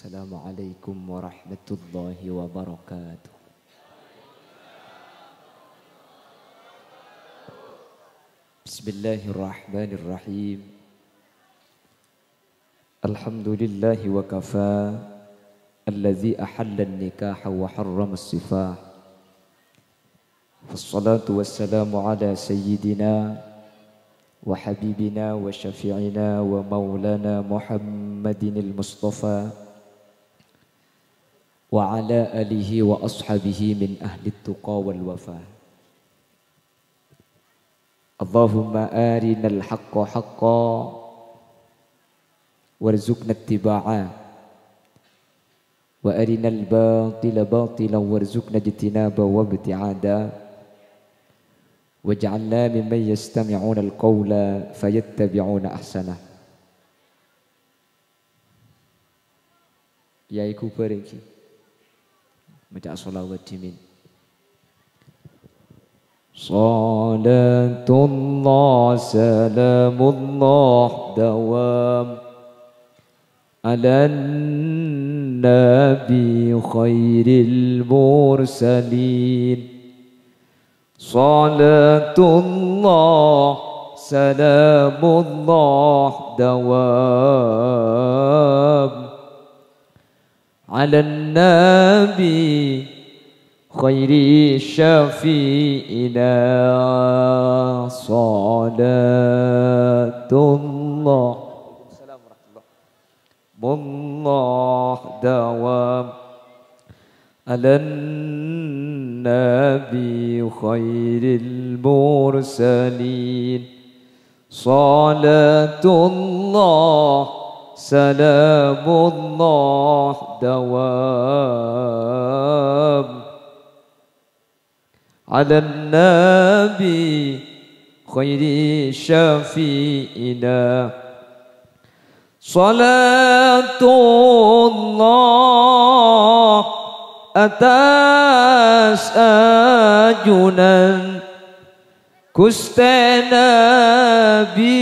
Assalamualaikum warahmatullahi wabarakatuh. Bismillahirrahmanirrahim. Alhamdulillahi wa kafa, alladzi ahalla an-nikaha wa harrama as-sifah. Wassalatu wassalamu ala sayyidina wa habibina wa syafi'ina wa maulana Muhammadin al-Mustafa wa ala alihi wa ashabihi min ahli tuqa wal wafa. Allahumma arinal haqqa haqqa warzuqna ittiba'a wa arinal batila batilan warzuqna ijtinaba wa ibti'ada waj'alna mimman yastami'una al-qawla fayattabi'una ahsanah. Ya iku pergi maca shalawat dimin. Salatullah salamullah dawam ala nabi khairil mursalin. Salatullah salamullah dawam ala nabi khairi syafi'ina. Salatullah salamullah dawam ala nabi khairil mursalin. Salatullah salamullah dawam ala nabi khairi syafi'ina. Salatullah atas ajunan Gusti Nabi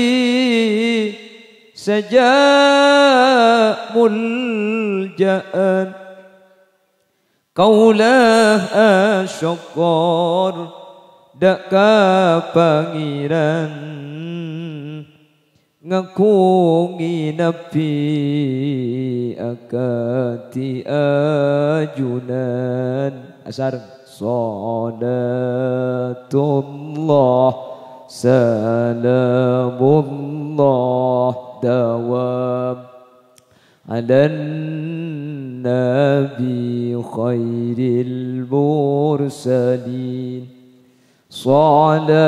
sejak muljaan kaulah asyukur dak kapangiran ngakungi nabi akati ajunan asar. Salatullah salamullah dawam ala nabi khairil mursalin. Salatullah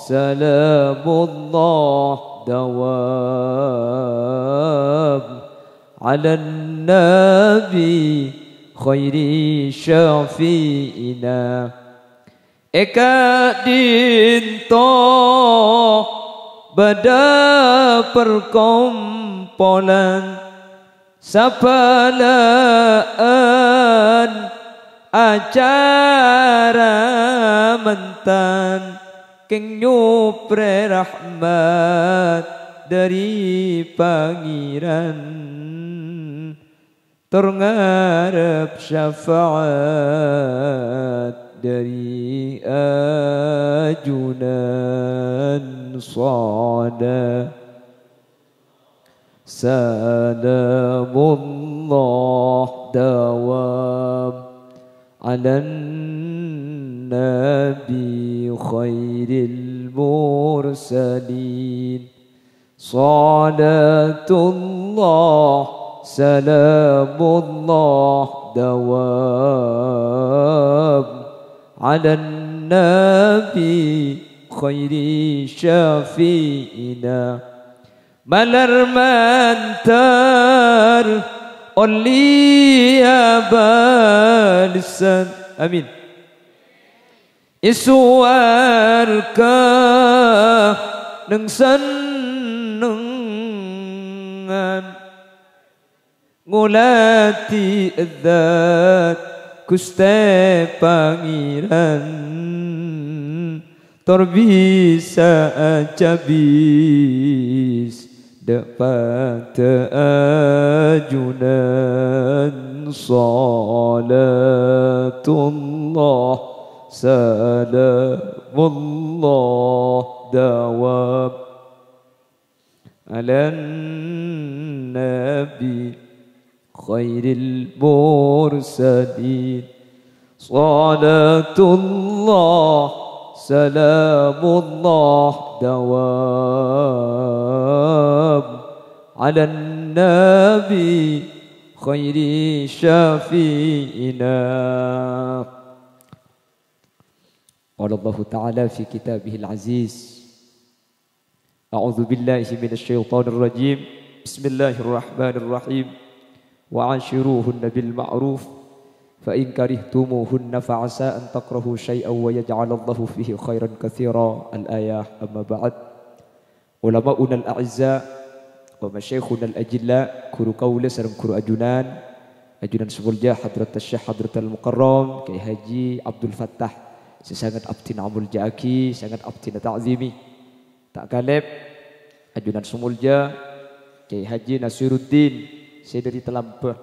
salamullah dawam ala nabi khairi syafi'ina. Eka dinto bada perkumpulan sapalaan acara mentan keng nyupre rahmat dari pangeran tur ngarep syafaat dari ajunan. Salamullah dawam ala nabi khairil mursalin. Salatullah salamullah dawam ala nabi khairi syafi'ina. Malar mantar oleh balisan amin isuarka neng senengan ngulati zat Gusti Pangeran tur bisa aja bis dapat ajunan salatullah salamullah dawab ala nabi khairil mursalin salatullah salamullah dawab ala nabi khairi syafi'ina. Qala Allah Ta'ala fi kitabihil aziz a'udzu billahi minasyaitonir rajim bismillahirrahmanirrahim wa 'ashiruhunna bil ma'ruf fa in karihtumuhunna fa 'asa an takrahu syai'an wa yaj'alallahu fihi khairan katsira. Al-ayah. Amma ba'd. Ulama'una al-a'izza wa masyayikhuna al-ajilla kuru qaula sareng kuru ajunan Sumulja Hadrat Syekh Hadrat al-Mukarram Kiai Haji Abdul Fattah sesangat abdin amul ja'aki sangat abdin ta'zimi tak kaleb ajunan Sumulja Kiai Haji Nasiruddin saya dari Telampeh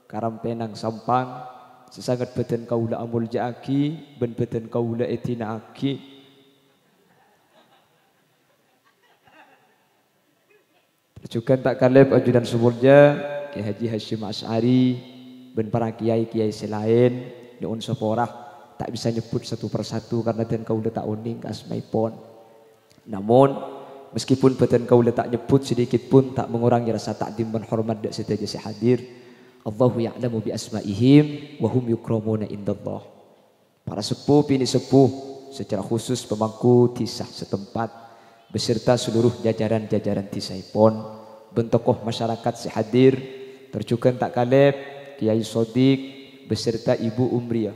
Karampenang Sampang sesangat beten kaula amul ja'aki ben beten kaula etina aki juga tak kaleb ajudan Sumulja Kiai Haji Hashim Asy'ari ben para kiai-kiai selain nyuwun saporah tak bisa nyebut satu persatu karena den kaula tak uning asmaipun. Namun meskipun beten kaula tak nyebut sedikit pun tak mengurangi rasa takdim dan hormat dak sedaya hadir. Allahu ya'lamu bi asma'ihim wa hum yukramuna indallah. Para sepuh ini sepuh secara khusus pemangku tisah setempat beserta seluruh jajaran-jajaran tisaipun bentokoh masyarakat sehadir terjukan tak kaleb Kiai Sodik beserta Ibu Umriah.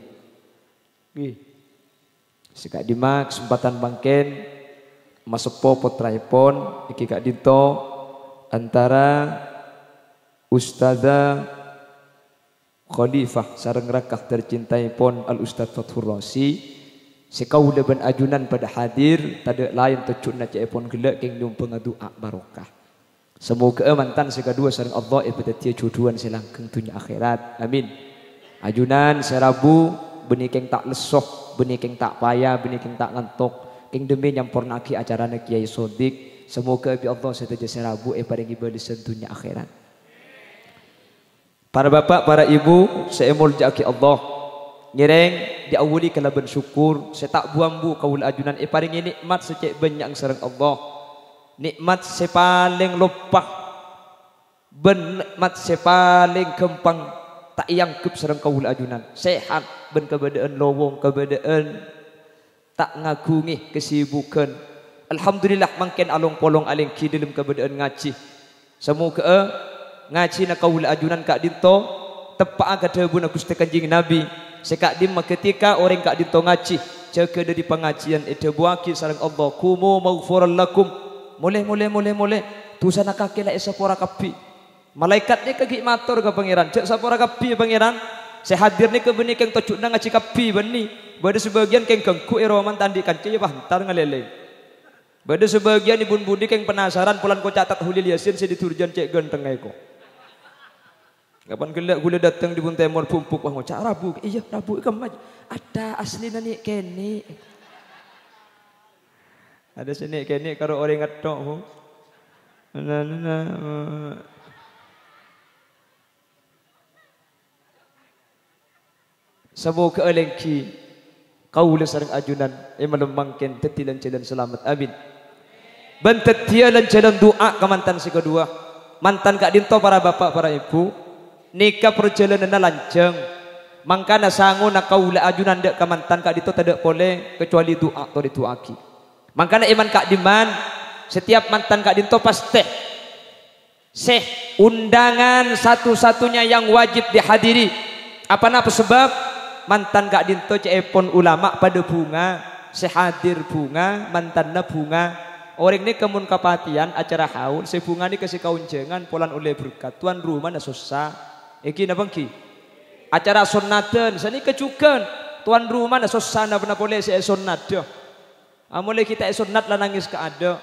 Sekak dima kesempatan bangken masepo potraipun iki kak dinto antara Ustazah Khalifah sareng rakah tercintai pon Al Ustaz Fathur Rasi sekaula ben ajunan pada hadir tada lain tecuna cepon gelek keng numpang doa barokah. Semoga mantan sekadua sareng Allah pada tia jodohan selangkeng dunia akhirat. Amin. Ajunan serabu benih keng tak lesoh, benih keng tak payah, benih keng tak ngantuk. Keng demi nyampornaki acarana Kiai Sodik. Semoga bi Allah seteja serabu paringi balasan dunia akhirat. Para bapak, para ibu, saya muljaki Allah. Nyereng diawali kalaban syukur, saya tak buambu kaul ajunan paringi nikmat secek banyak sareng Allah. Nikmat sepaling lopah, ben nikmat sepaling kempang tak yangkep sareng kaul ajunan. Sehat ben keberadaan lowong, keberadaan tak ngagungi kesibukan. Alhamdulillah mangken along polong aling kidilem keberadaan ngaji. Semoga ngaji na kaul ajunan kak dinto tepak kadebuna Gusti Kanjeng Nabi. Sekak dim ketika orang kak dinto ngaji jaga dari pengajian buaki sareng Allah kumu maghfuran lakum mulai tusana kaki la sapora kapi malaikatnya kaki matur ke pangeran cek sapora kapi pangeran saya hadir ni ke benih keng tojuk na ngaji kapi beni bade sebagian keng gengku eroman tandi kanci ya bantar ngalele bade sebagian ibun budi keng penasaran pulan ko catat hulil yasin si diturjan cek genteng eko kapan gelak gula datang di bun temor pumpuk wah ngocak rabu iya rabu kemaj ada asli nani kene ada sini kene karo orang ngetok semoga elengki kaula sareng ajunan melembangkan tetilan jalan selamat amin ben tetilan jalan doa ke mantan si kedua mantan kak dinto para bapak para ibu nikah perjalanan lanceng mangkana sangu na kaula ajunan dek ke mantan kak dinto tidak boleh kecuali doa atau dituaki mangkana iman kak diman setiap mantan kak dinto pasti undangan satu-satunya yang wajib dihadiri apa sebab mantan kak dinto cepon ulama pada bunga sehadir bunga mantanna bunga orang ini kemun kapatian acara haul sebunga ini kasih kaunjengan polan oleh berkat tuan rumah na susah iki nabangki acara sunnaten sani kecukan tuan rumah na susah na boleh saya sunnat mulai kita sunat lah nangis ke ada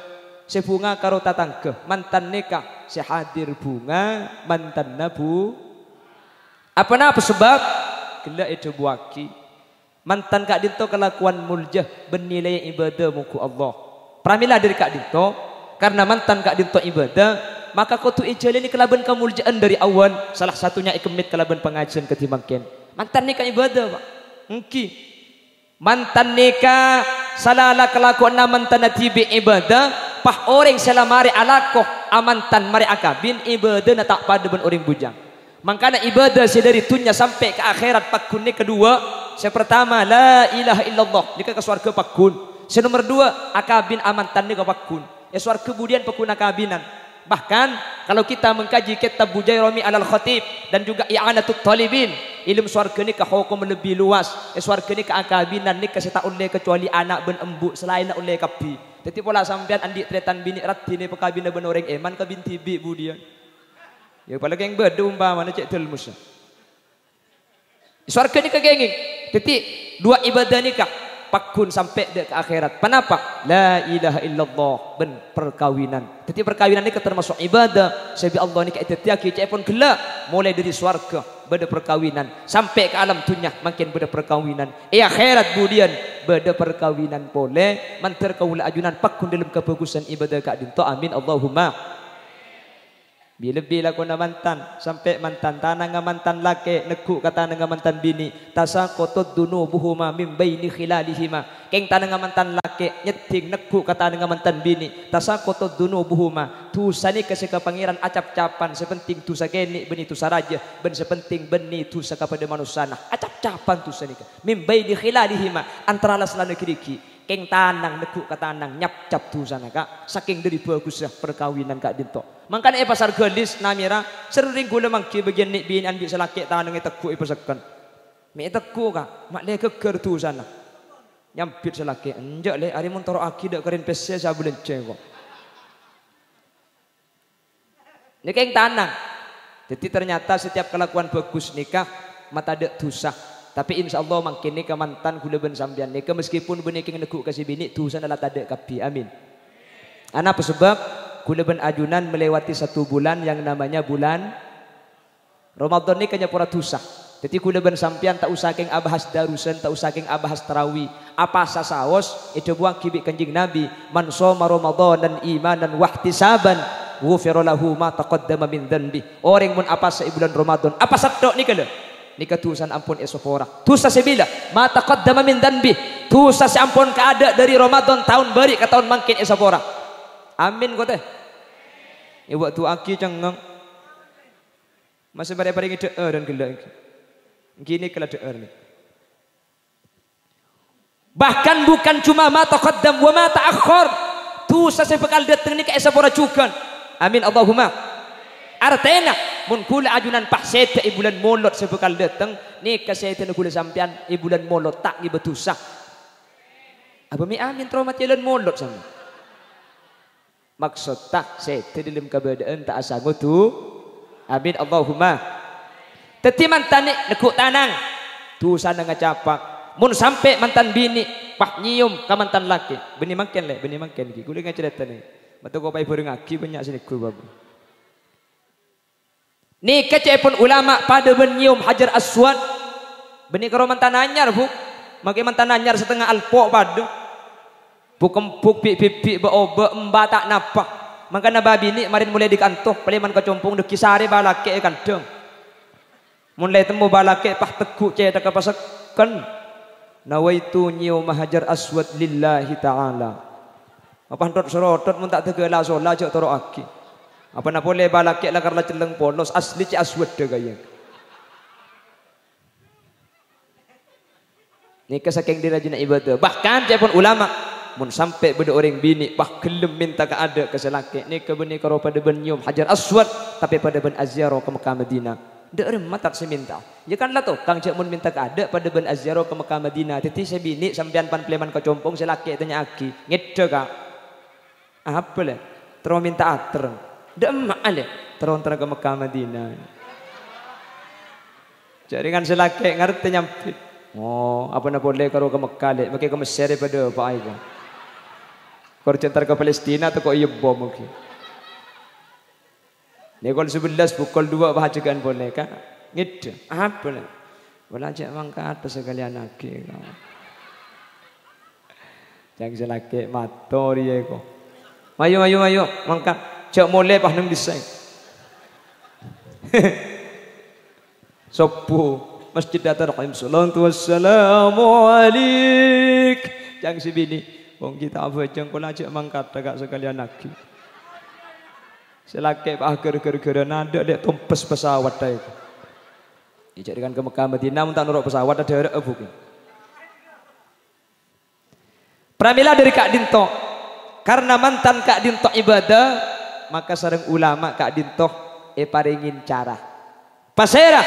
sebunga karo tatangga. Mantan nikah sehadir bunga mantan nabu. Apa sebab? Gila itu buaki. Mantan kak dinto kelakuan muljah bernilai ibadah muku Allah. Pramilah dari kak dinto karena mantan kak dinto ibadah, maka kau tu ijali ni kelaban kemuljaan dari awal. Salah satunya ikemit kelaban pengajian ketimbangken. Mantan nikah ibadah, Pak. Engki. Mantan nikah salala kelakuan na mantan tibi ibadah, pah orang selamari alakoh amantan mari akabin ibadah na tak pada ben orang bujang. Makanya ibadah dari dunia sampai ke akhirat pakun ni kedua. Yang pertama la ilaha illallah, ni ke surga pakun. Yang nomor dua akabin amantan ni ke pakun. Surga kemudian pakun akabinan. Bahkan kalau kita mengkaji kitab Bujairami Al-Khatib dan juga I'anatul Talibin, ilmu surga ni ke hukum lebih luas. Surga ni ke akabinan ni ke tak oleh kecuali anak ben embu selain nak oleh kapi. Jadi pola sampean andik tretan bini rati ni pekabina ben orang eman ke binti bi budian. Ya pala geng bedu umpama cek telmus. Surga ni ke genging. Jadi dua ibadah nikah pakun sampai ke akhirat. Kenapa? La ilaha illallah ben perkawinan. Jadi perkawinan ni termasuk ibadah. Sebi Allah ni kaitatiaki cek pun gelak mulai dari surga beda perkawinan sampai ke alam dunia makin beda perkawinan. Akhirat kemudian beda perkawinan boleh mantar kaula ajunan pakun dalam kebagusan ibadah kak dinto. Amin Allahumma. Bila-bila ko na mantan sampai mantan tanang nga mantan laki neku kata nga mantan bini tasaqatud dunubuhuma min baini khilalihima. Keng tanang nga mantan laki nyeting neku kata nga mantan bini tasaqatud dunubuhuma. Tusa ni kasi kapangiran acap-capan sepenting tusa keni beni tusa raja ben sepenting beni tusa kepada manusia. Acap-capan tusa ni min baini khilalihima antara laslana kiriki. Keng tanang neku katanang nyap cap tu sana kak saking dari bagusnya perkawinan kak dinto. Makanya pasar gelis namira sering gula mangki bagian nik bin ambil selaki tanang teku ipasakan. Me teku kak mak le keker tu sana. Nyampit selaki enjak le ari mun toro aki dak keren pese sabulen cengko. Ni keng tanang. Jadi ternyata setiap kelakuan bagus nikah mata dek dosa. Tapi insya Allah makin ni mantan gula ben sambian ni meskipun beniking neguk kasih bini tu sana lah tak ada kapi. Amin. Apa sebab gula ben ajunan melewati satu bulan yang namanya bulan Ramadan ni kanya pura tusah. Jadi gula ben sampian tak usah keng abahas darusan, tak usah keng abahas tarawih. Apa sasaos itu buang kibik kanjing Nabi. Man shoma Ramadan dan imanan wahtisaban ghufira lahu ma taqaddama min dhanbi. Orang mun apa sa bulan Ramadan, apa sadok ni kala? Ni ketusan ampun esopora. Tusa sebila mata qaddama min danbi. Tusa si ampun keada dari Ramadan tahun beri ke tahun mangkin esopora. Amin kau teh. Ya waktu aki cengeng. Masih bare-bare ngide dan gelak. Gini kala deer ni. Bahkan bukan cuma mata qaddam wa mata akhir. Tusa sebekal datang ni ke esopora juga. Amin Allahumma. Artena mun kula ajunan pahsete ibulan molot sebekal datang ni kasete na kula sampian ibulan molot tak ibetusah. Apa mi amin trauma jalan molot sama. Maksud tak sete dalam keberadaan tak asa tu. Amin Allahumma. Teti mantan ni nekuk tanang tu sana ngacapak. Mun sampai mantan bini pah nyium ka mantan laki. Beni mangken le, beni mangken ki. Kula ngacerita ni. Matu ko pai burung aki banyak sini ku babu. Ni kecek pun ulama pada menyium hajar aswad. Beni karo mantan anyar bu. Maki mantan anyar setengah alpok pada. Bukan buk pipi beoba emba tak napa. Maka nababi ni marin mulai dikantuh. Peliman kecompong de kisari balake kantong. Mulai temu balake pah tekuk cek tak pasakan. Nawaitu nyium hajar aswad lillahi ta'ala. Apa hentot serotot mun tak tegala solat cek toro aki. Apa nak boleh balak lah karena celeng polos asli cik aswad dah gaya. Ni kesaking dirajin ibadah. Bahkan cik pun ulama mun sampai benda orang bini bah kelem minta ke ada keselaki ni ke beni karo pada ben nyium hajar aswad tapi pada ben azyaro ke Mekah Madinah. Dek orang matak saya minta. Ya kan lah tu kang cik mun minta ke ada pada ben azyaro ke Mekah Madinah. Teti saya bini sampean pan pleman kecompong selaki tanya aki. Ngede kak. Apa le? Terus minta ater. Dah emak ale terus ke Mekah Madinah. Jadi kan selaki ngerti nyampit. Oh, apa nak boleh karo ke Mekah le, makai ke Mesir pada apa ai. Kau centar ke Palestina atau kau iya bom mungkin. Ni kalau 11 pukul 2 bahagian boleh kan? Gitu. Apa lah? Belajar mangkat sekalian lagi. Jangan selaki mator ya kau. Mayu mangkat. Cak mulai pah nang desain. Sopu masjid Darul Salatu wassalamu alaik. Jangan sibini. Wong kita apa jeng kula ajak mangkat agak sekalian lagi. Selaki pah ger-ger nada dek tumpes pesawat dah itu. Dijadikan ke Mekah Madinah muntah nuruk pesawat ada ebuk. Pramila dari Kak Dinto. Karena mantan Kak Dinto ibadah, maka sareng ulama Kak Dinto paringin cara. Pasera.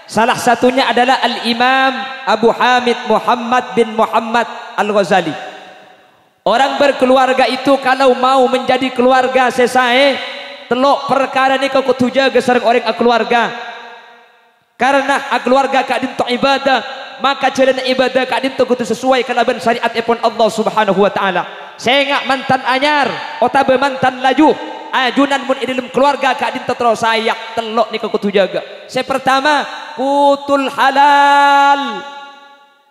Salah satunya adalah Al-Imam Abu Hamid Muhammad bin Muhammad Al-Ghazali. Orang berkeluarga itu kalau mau menjadi keluarga sesae, telok perkara ni kau kutujaga sareng orang keluarga. Karena keluarga Kak Dinto ibadah, maka jalan ibadah Kak Dinto kudu sesuai kalaban syariat epon Allah Subhanahu wa taala. Sengak mantan anyar, otabe mantan laju, ajunan mun dalam keluarga Kak Dinto terus sayak telok ni kudu jaga. Saya pertama kutul halal.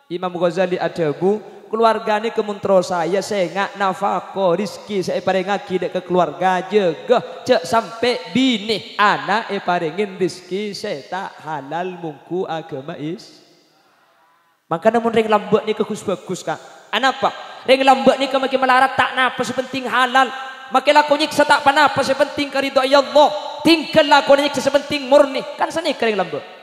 Imam Ghazali ada bu, keluarga ni kemuntro saya sengak nafako rizki saya paringaki dek ke keluarga jaga cek sampai bini anak paringin rizki saya tak halal mungku agama is. Maka namun ring lambak ni bagus kak. Anapa? Ring lambak ni makin melarat tak napa sepenting halal. Makin laku nyiksa tak panapa sepenting karido Allah. Tinggal laku nyiksa sepenting murni. Kan sana ring lambak.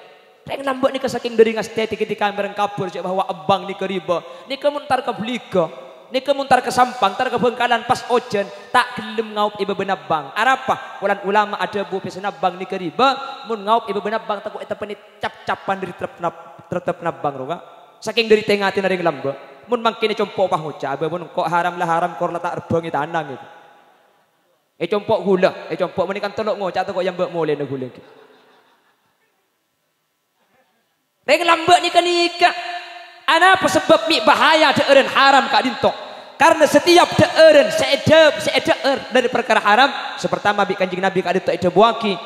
Ring lambak ni saking dari estetik ketika mereng kabur cek bahwa abang ni keriba. Ni kemuntar ke beliga. Ni kemuntar ke sampang, tar ke bengkalan pas ojen tak gelem ngaup iba benabang. Arapa? Ulan ulama ada bu pesenabang ni keriba mun ngaup iba benabang takut eta penit cap-capan dari tetep nabang roga. Saking dari tengatin ring lambak. Mun mangkene compok pah ngucap mun kok haram lah haram kor letak rebang itu anang itu. Compok gula, compok menikan telok ngucap tu kok yang mbak mulai nak gula. Ring lambak ni kan nikah. Apa sebab mi bahaya deeren haram Kak Dinto? Karena setiap deeren seeder dari perkara haram. Sepertama bi kanjeng Nabi Kak Dinto buaki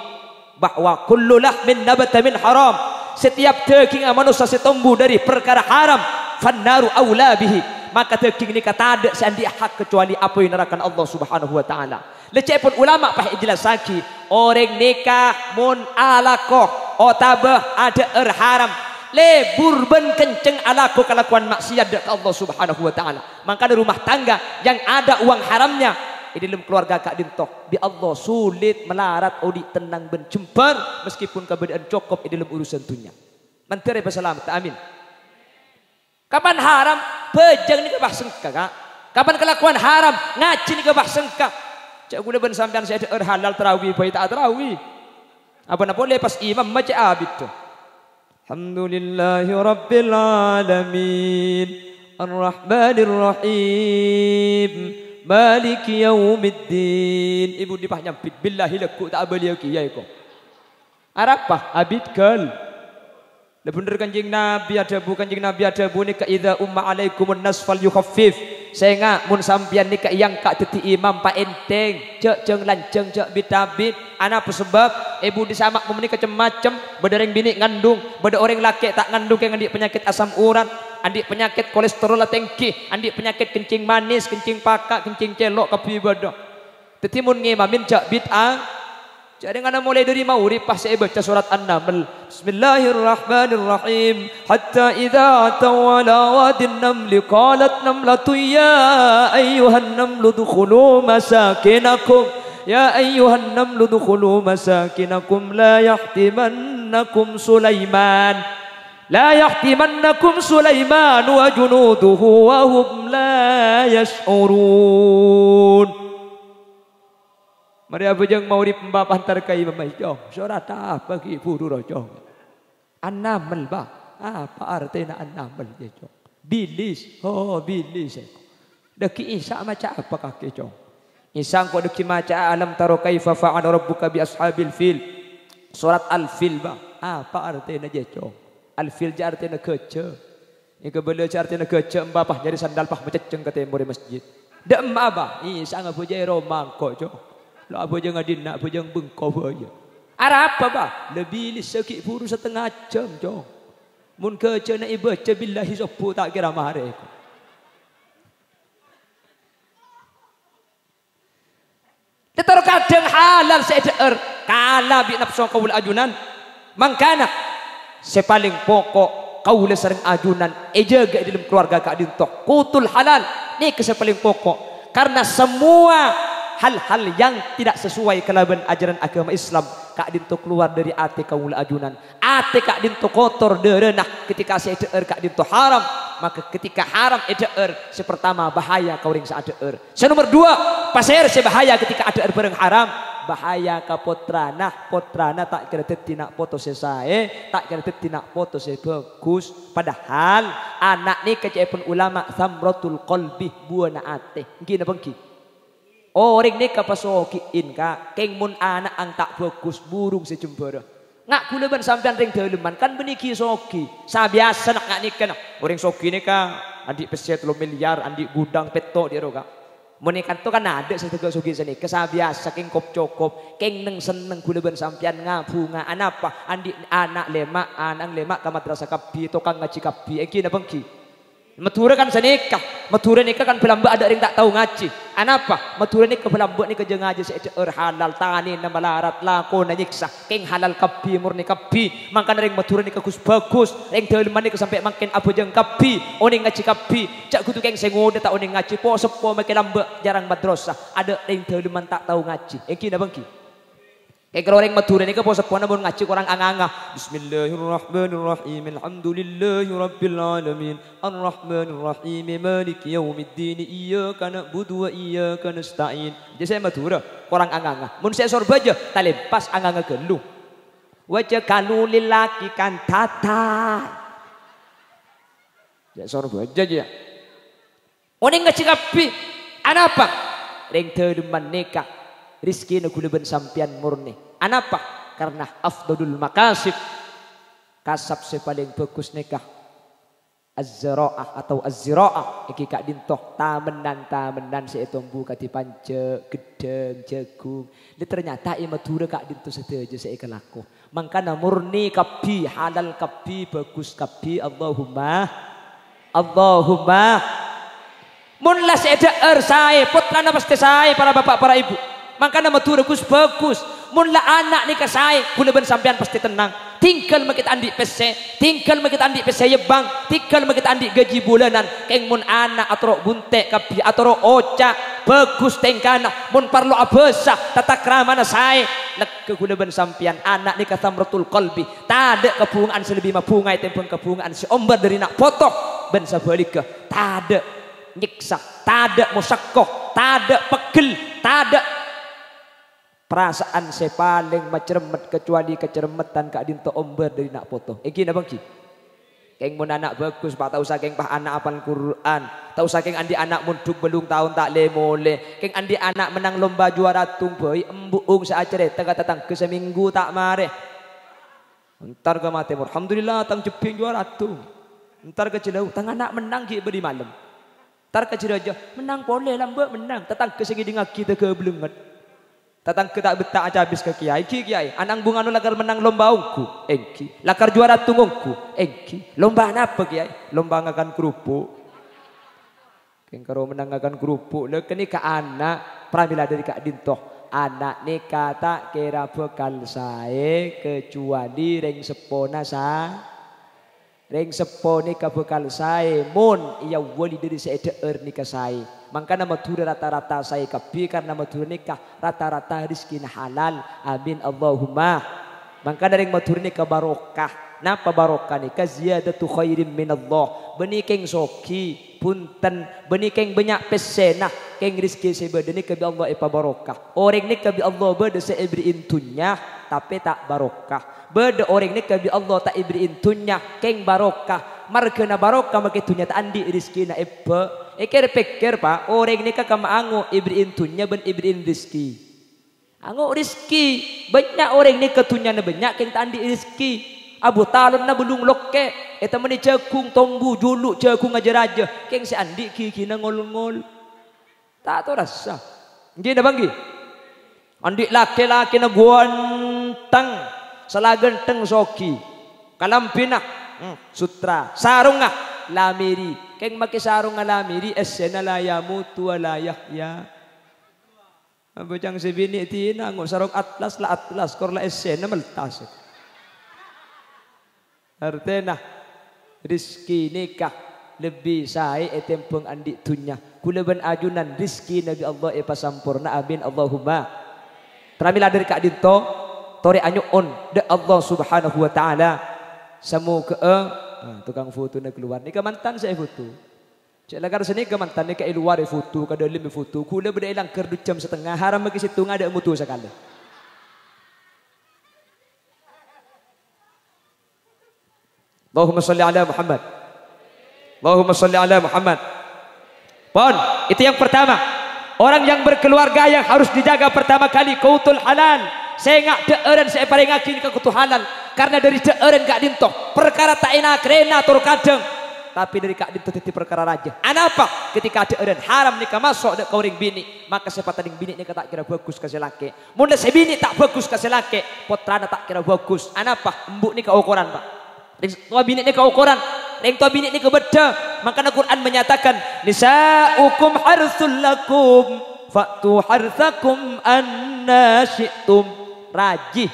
bahwa kullu lahmin nabata min haram. Setiap daging manusia setumbuh dari perkara haram, fannaru aula bihi. Maka daging ni kata ada seandi hak kecuali apa yang nerakan Allah Subhanahu wa taala. Leceh pun ulama pah jelasaki orang nikah mun alakoh otabah ada haram lebur ben kenceng alaku kelakuan maksiat dekat Allah Subhanahu wa taala. Maka di rumah tangga yang ada uang haramnya di dalam keluarga Kak Dinto bi Allah sulit melarat odi tenang ben jembar meskipun keadaan cukup di dalam urusan dunia. Menteri berselamat amin. Kapan haram bejeng ni kebah sengka Kak. Kapan kelakuan haram ngaji ni kebah sengka. Cak gula ben sampean saya ada halal tarawih baik tak tarawih. Apa nak boleh pas imam macam abid tu. Alhamdulillahi Rabbil Alamin Ar-Rahmanir Rahim Maliki Yaumiddin. Ibu dipah nyampit billahi laku tak beliau kiai ko. Arapah abid kal. Le bener kanjeng Nabi ada bu kanjeng Nabi ada bu ni ka idza umma alaikumun nasfal yukhaffif. Sehingga mun sampian ni ka yang kak teti imam pa enteng cek jeng lanceng cek bitabit ana apa sebab ibu disamak memeni macam-macam bedereng bini ngandung beda orang laki tak ngandung yang andik penyakit asam urat andik penyakit kolesterol tinggi andik penyakit kencing manis kencing pakak kencing celok kapi ibadah teti mun ngimamin cek bid'ah. Jadi ngana mulai dari mauri pas saya baca surat An-Naml. Bismillahirrahmanirrahim. Hatta idza ataw ala wadin namli qalat namlatu ya ayyuhan namlu dukhulu masakinakum. Ya ayyuhan namlu dukhulu masakinakum la yahtimannakum Sulaiman. La yahtimannakum Sulaiman wa junuduhu wa hum la yash'urun. Mari apa jeng mau dipembap antar kai mamai jong. Surat apa ki buru rojong. An-Naml ba. Apa artinya An-Naml je jong. Bilis. Oh bilis. Deki Isa macam apa kaki jong. Isa ko deki macam alam taro kaifa fa'ala rabbuka bi ashabil fil. Surat Al-Fil ba. Apa artinya je jong. Al-Fil je artinya keca. Yang kebela je artinya keca mbapah jadi sandal pah maceceng ke tembok masjid. Dak emak bah. Sangat boja romang kok jo. Lah boja ngadin nak boja bengko boja. Ara apa bah? Lebih sekik buru setengah jam jo. Mun kerja nak baca billahi sopo tak kira mare. Tetar kadang halal seeder kala bi nafsu qaul ajunan mangkana sepaling pokok qaul sering ajunan jaga dalam keluarga kak dintoh kutul halal ni kesepaling pokok karena semua hal-hal yang tidak sesuai kelaban ajaran agama Islam kak dintoh keluar dari ate qaul ajunan ate kak dintoh kotor derenah ketika seeder kak dintoh haram maka ketika haram edeer sepertama bahaya kau ring seadeer. Senomor dua pasir sebahaya ketika adeer bareng haram bahaya ka potrana tak kira tetina foto sesae tak kira tetina foto bagus padahal anak ni kecepen ulama samratul qalbi buana ate gini bangki orang ni kapasokiin ka keng mun anak ang tak bagus burung secembara ngak kuleban sampean ring daleman kan beniki soki sabiasa nak nikah orang soki ni ka adik peset 3 miliar adik gudang petok dia roga menikah tu kan ada setega soki sini kesabiasa keng kop cokop keng neng seneng kuleban sampean ngabunga anapa adik anak lemak anang lemak ka madrasah kapi tokang ngaji kapi engki na bangki matura kan senikah matura nikah kan pelamba ada yang tak tahu ngaji anapa matura nikah pelamba nikah jeung ngaji seeder halal tani na malarat lako na nyiksa keng halal kapi murni kapi mangkan ring matura nikah bagus ring deuleman nikah sampai makin abu jeung kapi oning ngaji kapi cak kudu keng sengoda tak oning ngaji po sepo make lamba jarang madrasah ada ring deuleman tak tahu ngaji engki na bangki kalau orang matura ni ke pos sepona pun ngaji orang anganga. Bismillahirrahmanirrahim. Alhamdulillahirabbil alamin. Arrahmanirrahim. Maliki yaumiddin. Iyyaka na'budu wa iyyaka nasta'in. Jadi saya matura orang anganga. Mun saya sorba aja talepas anganga gelu. Wajah kalu lilaki kan tatar. Ya sorba aja. Oning ngaji kapi. Anapa? Ring teuleman nikah. Rizki na kuleban sampian murni. Anapa? Karena afdalul makasib kasab sepaling bagus nikah az-zaraah atau az-ziraah iki kak dintoh tamenan seetombu kati pance gedeng jagung ni ternyata ima dura kak dintoh sedaja seikalaku mangkana murni kapi halal kapi bagus kapi Allahumma mun la seeder sae putrana pasti sae para bapak para ibu mangkana matura bagus mun la anak nikah sae kuleban sampean pasti tenang tinggal makit andi pese yebang tinggal makit andi gaji bulanan keng mun anak atau bunte kapi atau oca bagus tengkana mun parlo abesa tata kramana sae lek kuleban sampean anak nikah samratul qalbi tada kepungan selebih mapungai tempun kepungan si ombar dari nak potok ben sabalika tada nyiksa tada musakkoh tada pegel tada perasaan saya paling macermet kecuali kecermetan kak dinto omber dari nak foto. Iki na bangki. Keng mun anak bagus pak tahu saking pak anak apal Quran, tahu saking andi anak munduk belum tahun tak lemole. Keng andi anak menang lomba juara tung boy embuung saacere tengah tatang ke seminggu tak mare. Entar ke mate alhamdulillah tang jeping juara tung. Entar ke Cilau tang anak menang ki beri malam. Entar ke Ciraja menang boleh lambe menang tatang ke segi dengan kita ke belenget. Tatang kita betak aja habis ke kiai anang bunga nu lagar menang lomba ungku engki lakar juara tungungku engki lomba apa kiai lomba ngakan kerupuk keng karo menang ngakan kerupuk le keni ka anak pramila dari kak dintoh anak ni kata kira bekal sae kecuali ring sepona ring sepone ka bekal sae mun iya wali dari seeder nikah sae mangkana matura rata-rata saya kapi karena matura nikah rata-rata rizki halal amin Allahumma mangkana ring matura nikah barokah napa barokah nikah ziyadatu khairin minallah benikeng soki punten benikeng banyak pesenah keng rizki sebeda nikah bi Allah ipa barokah orang nikah bi Allah beda seibri intunya tapi tak barokah beda orang nikah bi Allah tak ibri intunya keng barokah margana barokah makitunya tak andi rizki na ipa pikir pak orang nikah kama ango ibriin tunya ben ibriin rizki ango rizki banyak orang nikah tunya na banyak keng tandi rizki Abu Talon na belum loke eta meni jagung tombu juluk jagung aja raja keng si andi kiki na ngol-ngol Tak tahu rasa. Nggih dah banggi. Andik laki-laki na guantang, salah genteng soki. Kalampina, sutra, sarung ngah, lamiri. Keng make sarung ngah lamiri, esena la yamutu wa la yahya. Bojang sebini tina ngok sarung atlas la atlas korla esena meltas. Artena rizki nikah lebih saya etempeng andik dunya. Kula ben ajunan rizki Nabi Allah pasampurna amin Allahumma. Teramila dari Kak Dinto tore anyuun de Allah Subhanahu wa taala samu ke tukang foto na keluar ni mantan saya foto. Cek lagar sini ke mantan ni ke luar foto ka dalam foto. Kula beda ilang ker 2 jam setengah haram ke situ ngada mutu sekali. Allahumma salli ala Muhammad. Allahumma salli ala Muhammad. Pon, itu yang pertama. Orang yang berkeluarga yang harus dijaga pertama kali kautul halal. Saya ngak deeren saya paling ngakin ke kutu halal. Karena dari deeren Kak Dinto perkara tak enak rena tur kadang. Tapi dari Kak Dinto titi perkara raja. Anapa? Ketika deeren haram nikah masuk dek kauring bini, maka siapa tading bini nikah tak kira bagus kasih laki. Munda si bini tak bagus kasih laki, potrana tak kira bagus. Anapa? Embuk nikah ukuran Pak. Tua bini nikah ukuran. Yang tua bini nikah beda. Makanya Quran menyatakan nisa'ukum harsul lakum fa'tu harsakum anna syi'tum. Rajih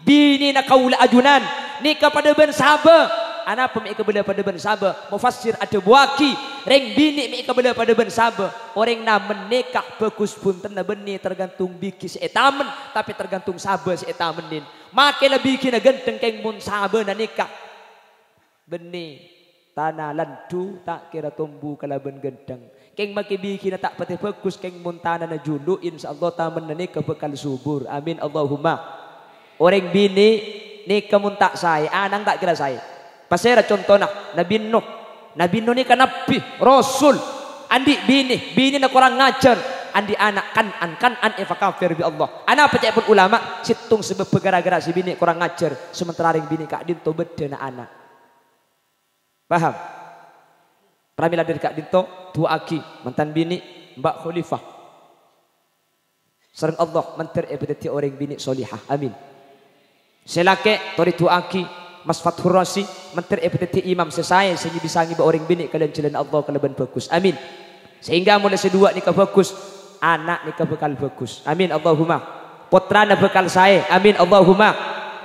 bini nak kaula ajunan nikah pada ben sahabat. Anapa mereka bela pada ben sahabat? Mufassir ada buaki reng bini mereka bela pada ben sahabat. Orang na menikah bagus pun tena beni tergantung biki seetamen tapi tergantung sahabat seetamenin. Make lebih kena genteng keng mun sahabat na nikah beni tanah lantu tak kira tumbuh kalaban gendang. Keng maki bikin tak patih bagus keng muntana na julu insyaallah tamen nikah bekal subur. Amin Allahumma. Orang bini nikah mun tak saya, anang tak kira saya. Pasera contohna Nabi Nuh. Nabi Nuh ni kan nabi, rasul. Andi bini na kurang ngajar. Andi anak kanan eva kafir bi Allah. Ana percaya pun ulama situng sebab gara-gara si bini kurang ngajar sementara ring bini Kak Dinto beda na anak. Paham? Pramila dari Kak Dinto, tua aki, mantan bini, Mbak Khalifah. Serang Allah menter ebedati orang bini solihah. Amin. Selake tori tua aki, Mas Fathur Rasi, menter ebedati imam sesaya sehingga bisa ngiba orang bini kalian jalan Allah keleban bagus. Amin. Sehingga mulai sedua nikah bagus, anak nikah bekal bagus. Amin Allahumma. Putrana bekal saya. Amin Allahumma.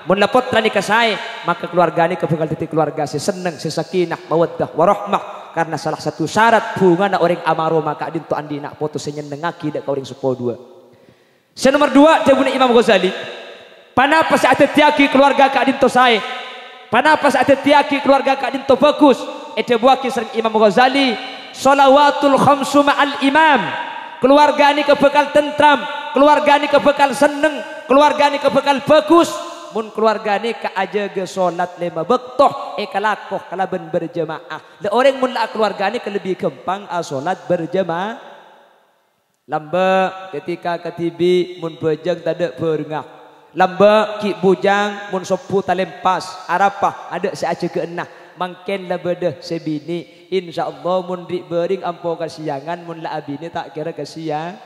Mun la putra nikah saya, maka keluarga ni kebekal titik keluarga si seneng, si sakinah, mawaddah, warahmah. Karena salah satu syarat hubungan orang amaro maka Dinto andi nak foto senyenengaki dak kauring supo dua. Si nomor 2 jabuna Imam Ghazali. Panapa saat tiaki keluarga Kak Dinto saya? Panapa saat tiaki keluarga Kak Dinto bagus? Ete buaki sering Imam Ghazali, sholawatul khamsu ma'al imam. Keluarga ni kebekal tentram, keluarga ni kebekal seneng, keluarga ni kebekal bagus. Mun keluarga ni ka aja ge salat 5 waktu kalakoh kalaban berjamaah. Le orang mun la keluarga ni ke lebih gampang salat berjamaah. Lamba ketika ketibi mun bejang tada berengah. Lamba ki bujang mun sopu talempas arapah ada seaja ke enah. Mangken la bedah sebini insyaallah mun ri bering ampo kasiangan mun la abini tak kira kasiang.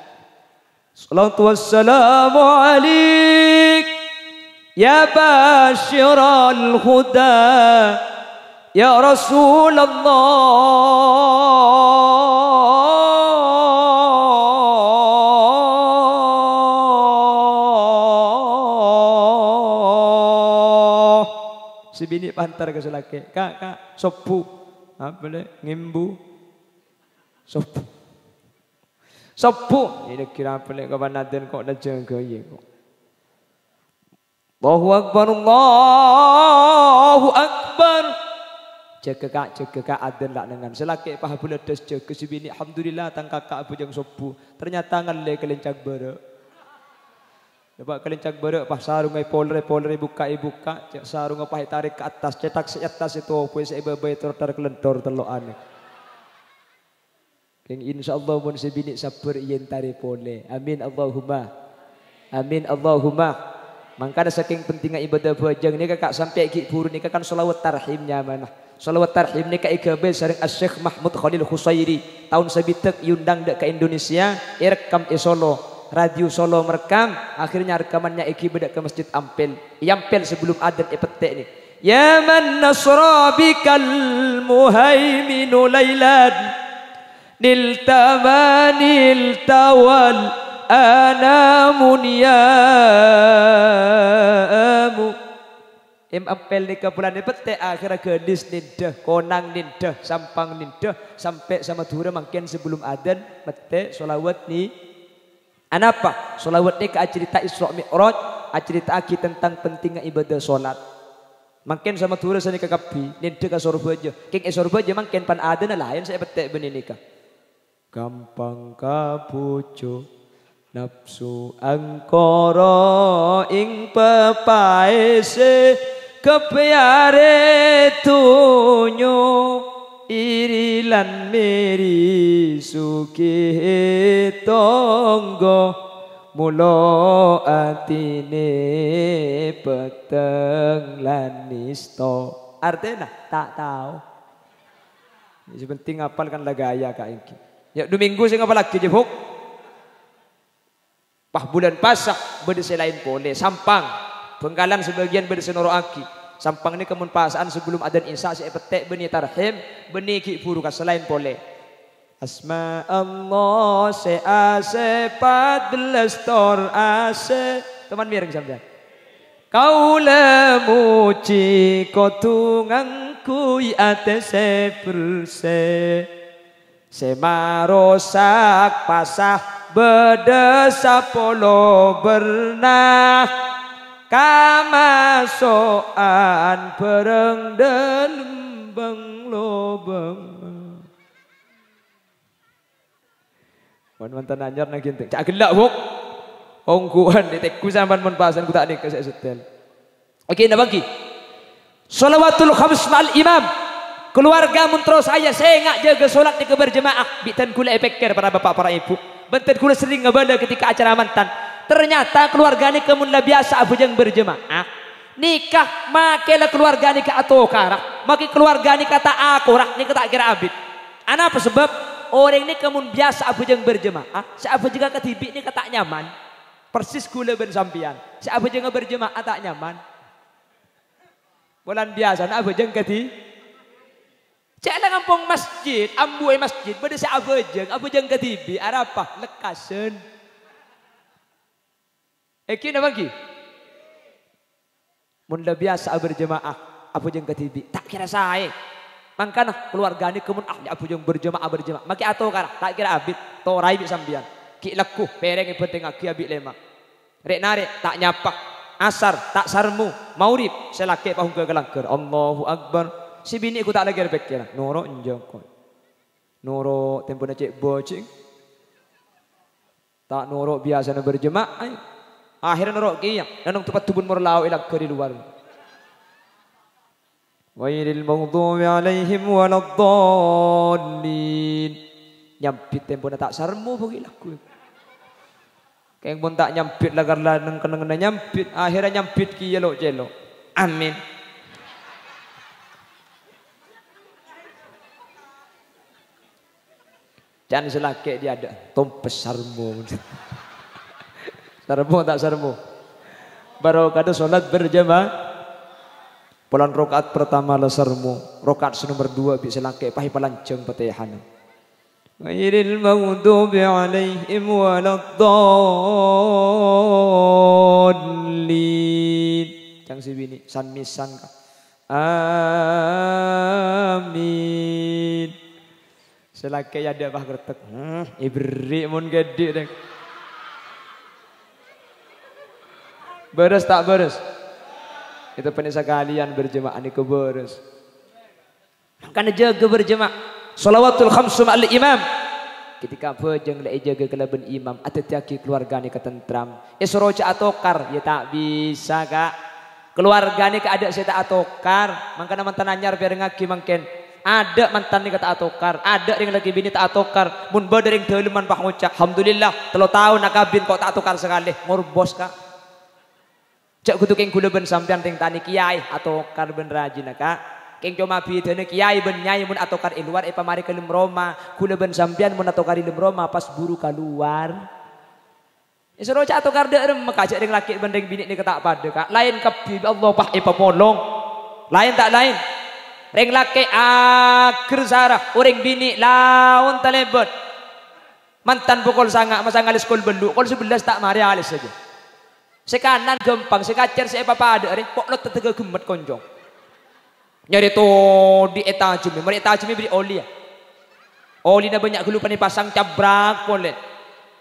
Salatu wassalamu alaik ya basyiral huda ya Rasulullah. Si bini pantar ke selake, kak sopu apa le ngimbu sopu ini kira apa le kapan naden kok dah jaga ye kok. Allahu Akbar, Allahu Akbar. Jaga kak aden lah dengan selaki pahabula das jaga si bini. Alhamdulillah tang kakak abu jang sopu. Ternyata ngalle kelencak berek. Dapat kelencak berek pas sarung ai polre buka. Cek sarung apa tarik ke atas cetak se atas itu opo se bebe tar kelentor telokan. Keng insyaallah mun si bini sabar yen tari pole. Amin Allahumma. Amin Allahumma. Mangkana saking pentingnya ibadah bajang ni kakak sampai ki purun ni kan selawat tarhimnya mana. Salawat tarhim ni ka IKB sareng Syekh Mahmud Khalil Khusairi tahun sebitek yundang dek ke Indonesia rekam di Solo radio Solo merekam akhirnya rekamannya IKB dek ke Masjid Ampel Yampel sebelum adat petek ni ya man nasra bikal muhaiminu lailan niltamanil tawal anamun yamu Ampel ni ke bulan ni petek akhirnya gedis nindah, konang nindah, sampang nindah sampai sama dura makin sebelum adzan petek solawat ni. Anapa? Solawat ni ke cerita Isra Mi'raj, cerita aki tentang pentingnya ibadah solat. Makin sama dura sani ke kapi, nindah ke sorba aja. King sorba aja makin pan adzan lain saya petek benih ni ka. Gampang kapujo nafsu angkara ing pepaese kepiare tunyo irilan meri sugih tangga mula atine peteng lan nista artinya tak tahu yang penting hafalkan gaya kak iki ya 2 minggu sing apa lagi jebuk pah bulan pasah berdesa lain boleh sampang Bengkalan sebagian bersenoro aki. Sampang ni kemun pasaan sebelum adzan isya saya petek benih tarhim, benih ki buru selain boleh. Asma Allah se ase 14 tor ase. Teman miring sampean. Kaula muci kotungangku ate se perse. Semarosak pasah bedesa polo bernah. Kama soan pereng delembang lobang. Mantan anyar nak kinting. Cak gelak buk. Ongkuan detekku sampan mun pasan ku tak nik kesek setel. Okey nak bagi. Shalawatul khams ma'al imam. Keluarga mun terus saya ngak jaga solat di berjemaah. Bitan kula epekir para bapak para ibu. Bentar kula sering ngebala ketika acara mantan. Ternyata keluarga ni kemunlah biasa apa yang berjemaah. Nikah makelah keluarga ni ke atokara. Maki keluarga ni kata akorak ni kata kira abid. Apa sebab orang ni kemun biasa apa yang berjemaah. Siapa juga ketibik ni kata nyaman. Persis gula ben sampian. Siapa juga berjemaah tak nyaman. Bulan biasa nak apa yang ketibik. Caklah ngampung masjid, ambuai masjid. Bada siapa yang ketibik. Apa? Lekasan. Kena bagi. Mula biasa berjemaah. Apa yang ketibi. Tak kira saya. Makanya keluarga ni kemun ahli apa yang berjemaah. Maki atau kara. Tak kira abid. Torai bik sambian. Ki laku. Pereng yang penting aki abid lema. Rek narik. Tak nyapak. Asar. Tak sarmu. Maurib. Selaki pahung ke gelangker. Allahu Akbar. Si bini aku tak lagi berpikir. Noro njokon. Noro tempo na cek bocing. Tak noro biasa na berjemaah. Akhirnya norok kiyang nanong tepat tubun morlaw ilang ke di luar. Wailil maghdubi alaihim waladdallin. Nyampit tempo na tak sarmo bagi laku. Kaya pun tak nyampit lagar lanang kenang na nyampit. Akhirnya nyampit ki yelo-yelo. Amin. Jangan selake dia ada tompes sarmo. Sarmo tak sarmo. Baru kada solat berjamaah. Pulang rokaat pertama lah sarmo. Rokaat nomor 2 bisa laki pahi palanceng Fatihah. Ghairil maghdubi alaihim waladdallin. Cang si bini san misan ka. Amin. Selaki ada bah gertek. Ibri mun gede dek. Beres tak beres? Itu penisa kalian berjemaah ni ke beres. Makanya jaga berjemaah. Salawatul khamsu ma'al imam. Ketika bejeng le jaga kelaban imam atetiaki keluarga ni ketentram. Esroca atokar ya tak bisa kak. Keluarga ni keada saya tak atokar. Makanya mantan anyar biar ngaki mungkin. Ada mantan ni kata atokar. Ada yang lagi bini tak atokar. Mun badar yang daleman pak ngucap. Alhamdulillah. 3 tahun nak kabin kok tak atokar sekali. Ngorbos kak. Cak kutuk yang gula ben sampean ting tani kiai atau karben rajin kak. Keng cuma bidene kiai ben nyai mun atokar luar pamari ke Roma, kula ben sampean mun atokar di Roma pas buru keluar. Isro ca atokar deurem makajak ring laki ben ring bini ni ketak pada kak. Lain kabeh Allah pah pamolong. Lain tak lain. Ring laki akhir sarah, orang bini laun talebot. Mantan pukul sanga masa ngalis kol belu, kol 11 tak mari alis saja. Sekanan gempang, sekacer saya papa ada ari poklot tetega gemet konjong. Nyari to di etajum, mari etajum beri oli ya. Oli na banyak gulu pani pasang cabrak polet.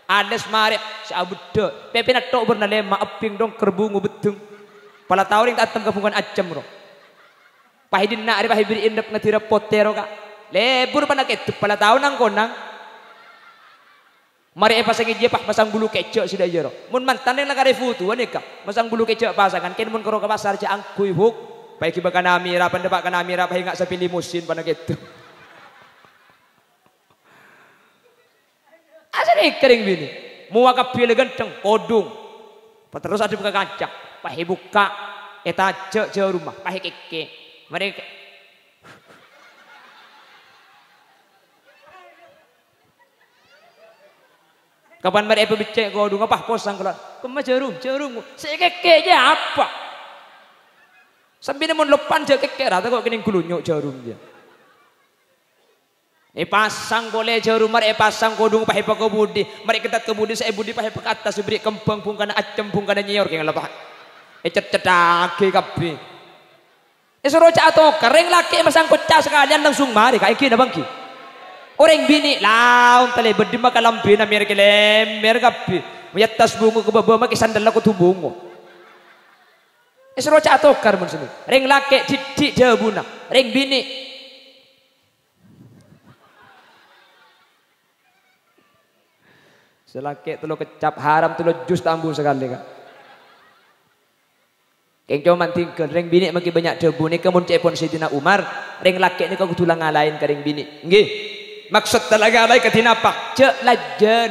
Ades mari sabude. Pepe na tok berna lema eping dong kerbungu betung. Pala tauring tatem kapungan acem ro. Pahidin na ari pahibiri indep ngatira potero ka. Lebur pana ketu pala tahu nang konang. Mari pasang dia pak pasang bulu kecok sudah jero. Mun mantan yang nakare futu anika pasang bulu kecok pasangan ken mun karo ke pasar ja angkui huk. Baik iba kana mira pandepak kana mira pahi ngak sapi limusin pana ketu. Asane kering bini. Muwa kapile genteng kodung. Terus ada buka kaca, pahi buka eta jauh rumah, pahi keke. Mereka kapan mereka becek kodung apa posang keluar. Kemana jarum. Saya keke aja apa? Sambil mun lepan je keke rata kok kini gulunyuk jarum dia. Pasang boleh jarum mari pasang kodung pahe pak budi mari ketat ke budi saya budi pahe pak atas beri kembang bungkana acem bungkana nyior keng lepak cedake kabeh suruh cak atau kering laki masang kocak sekalian langsung mari kayak gini bangki orang bini laun tali bedi maka lampina mir kelemmer kabeh meyatas bungu ke bawah maki sandal aku tu bungu suruh cak atau mun sini ring laki didik jabuna ring bini selaki telo kecap haram telo jus tambu sekali kak. Keng cuma tinggal ring bini makin banyak debu ni kemun cepon Sayyidina Umar ring laki ni kau tulang ngalain ke ring bini. Nggih. Maksud talaga alai ketinapa? Cek lajen.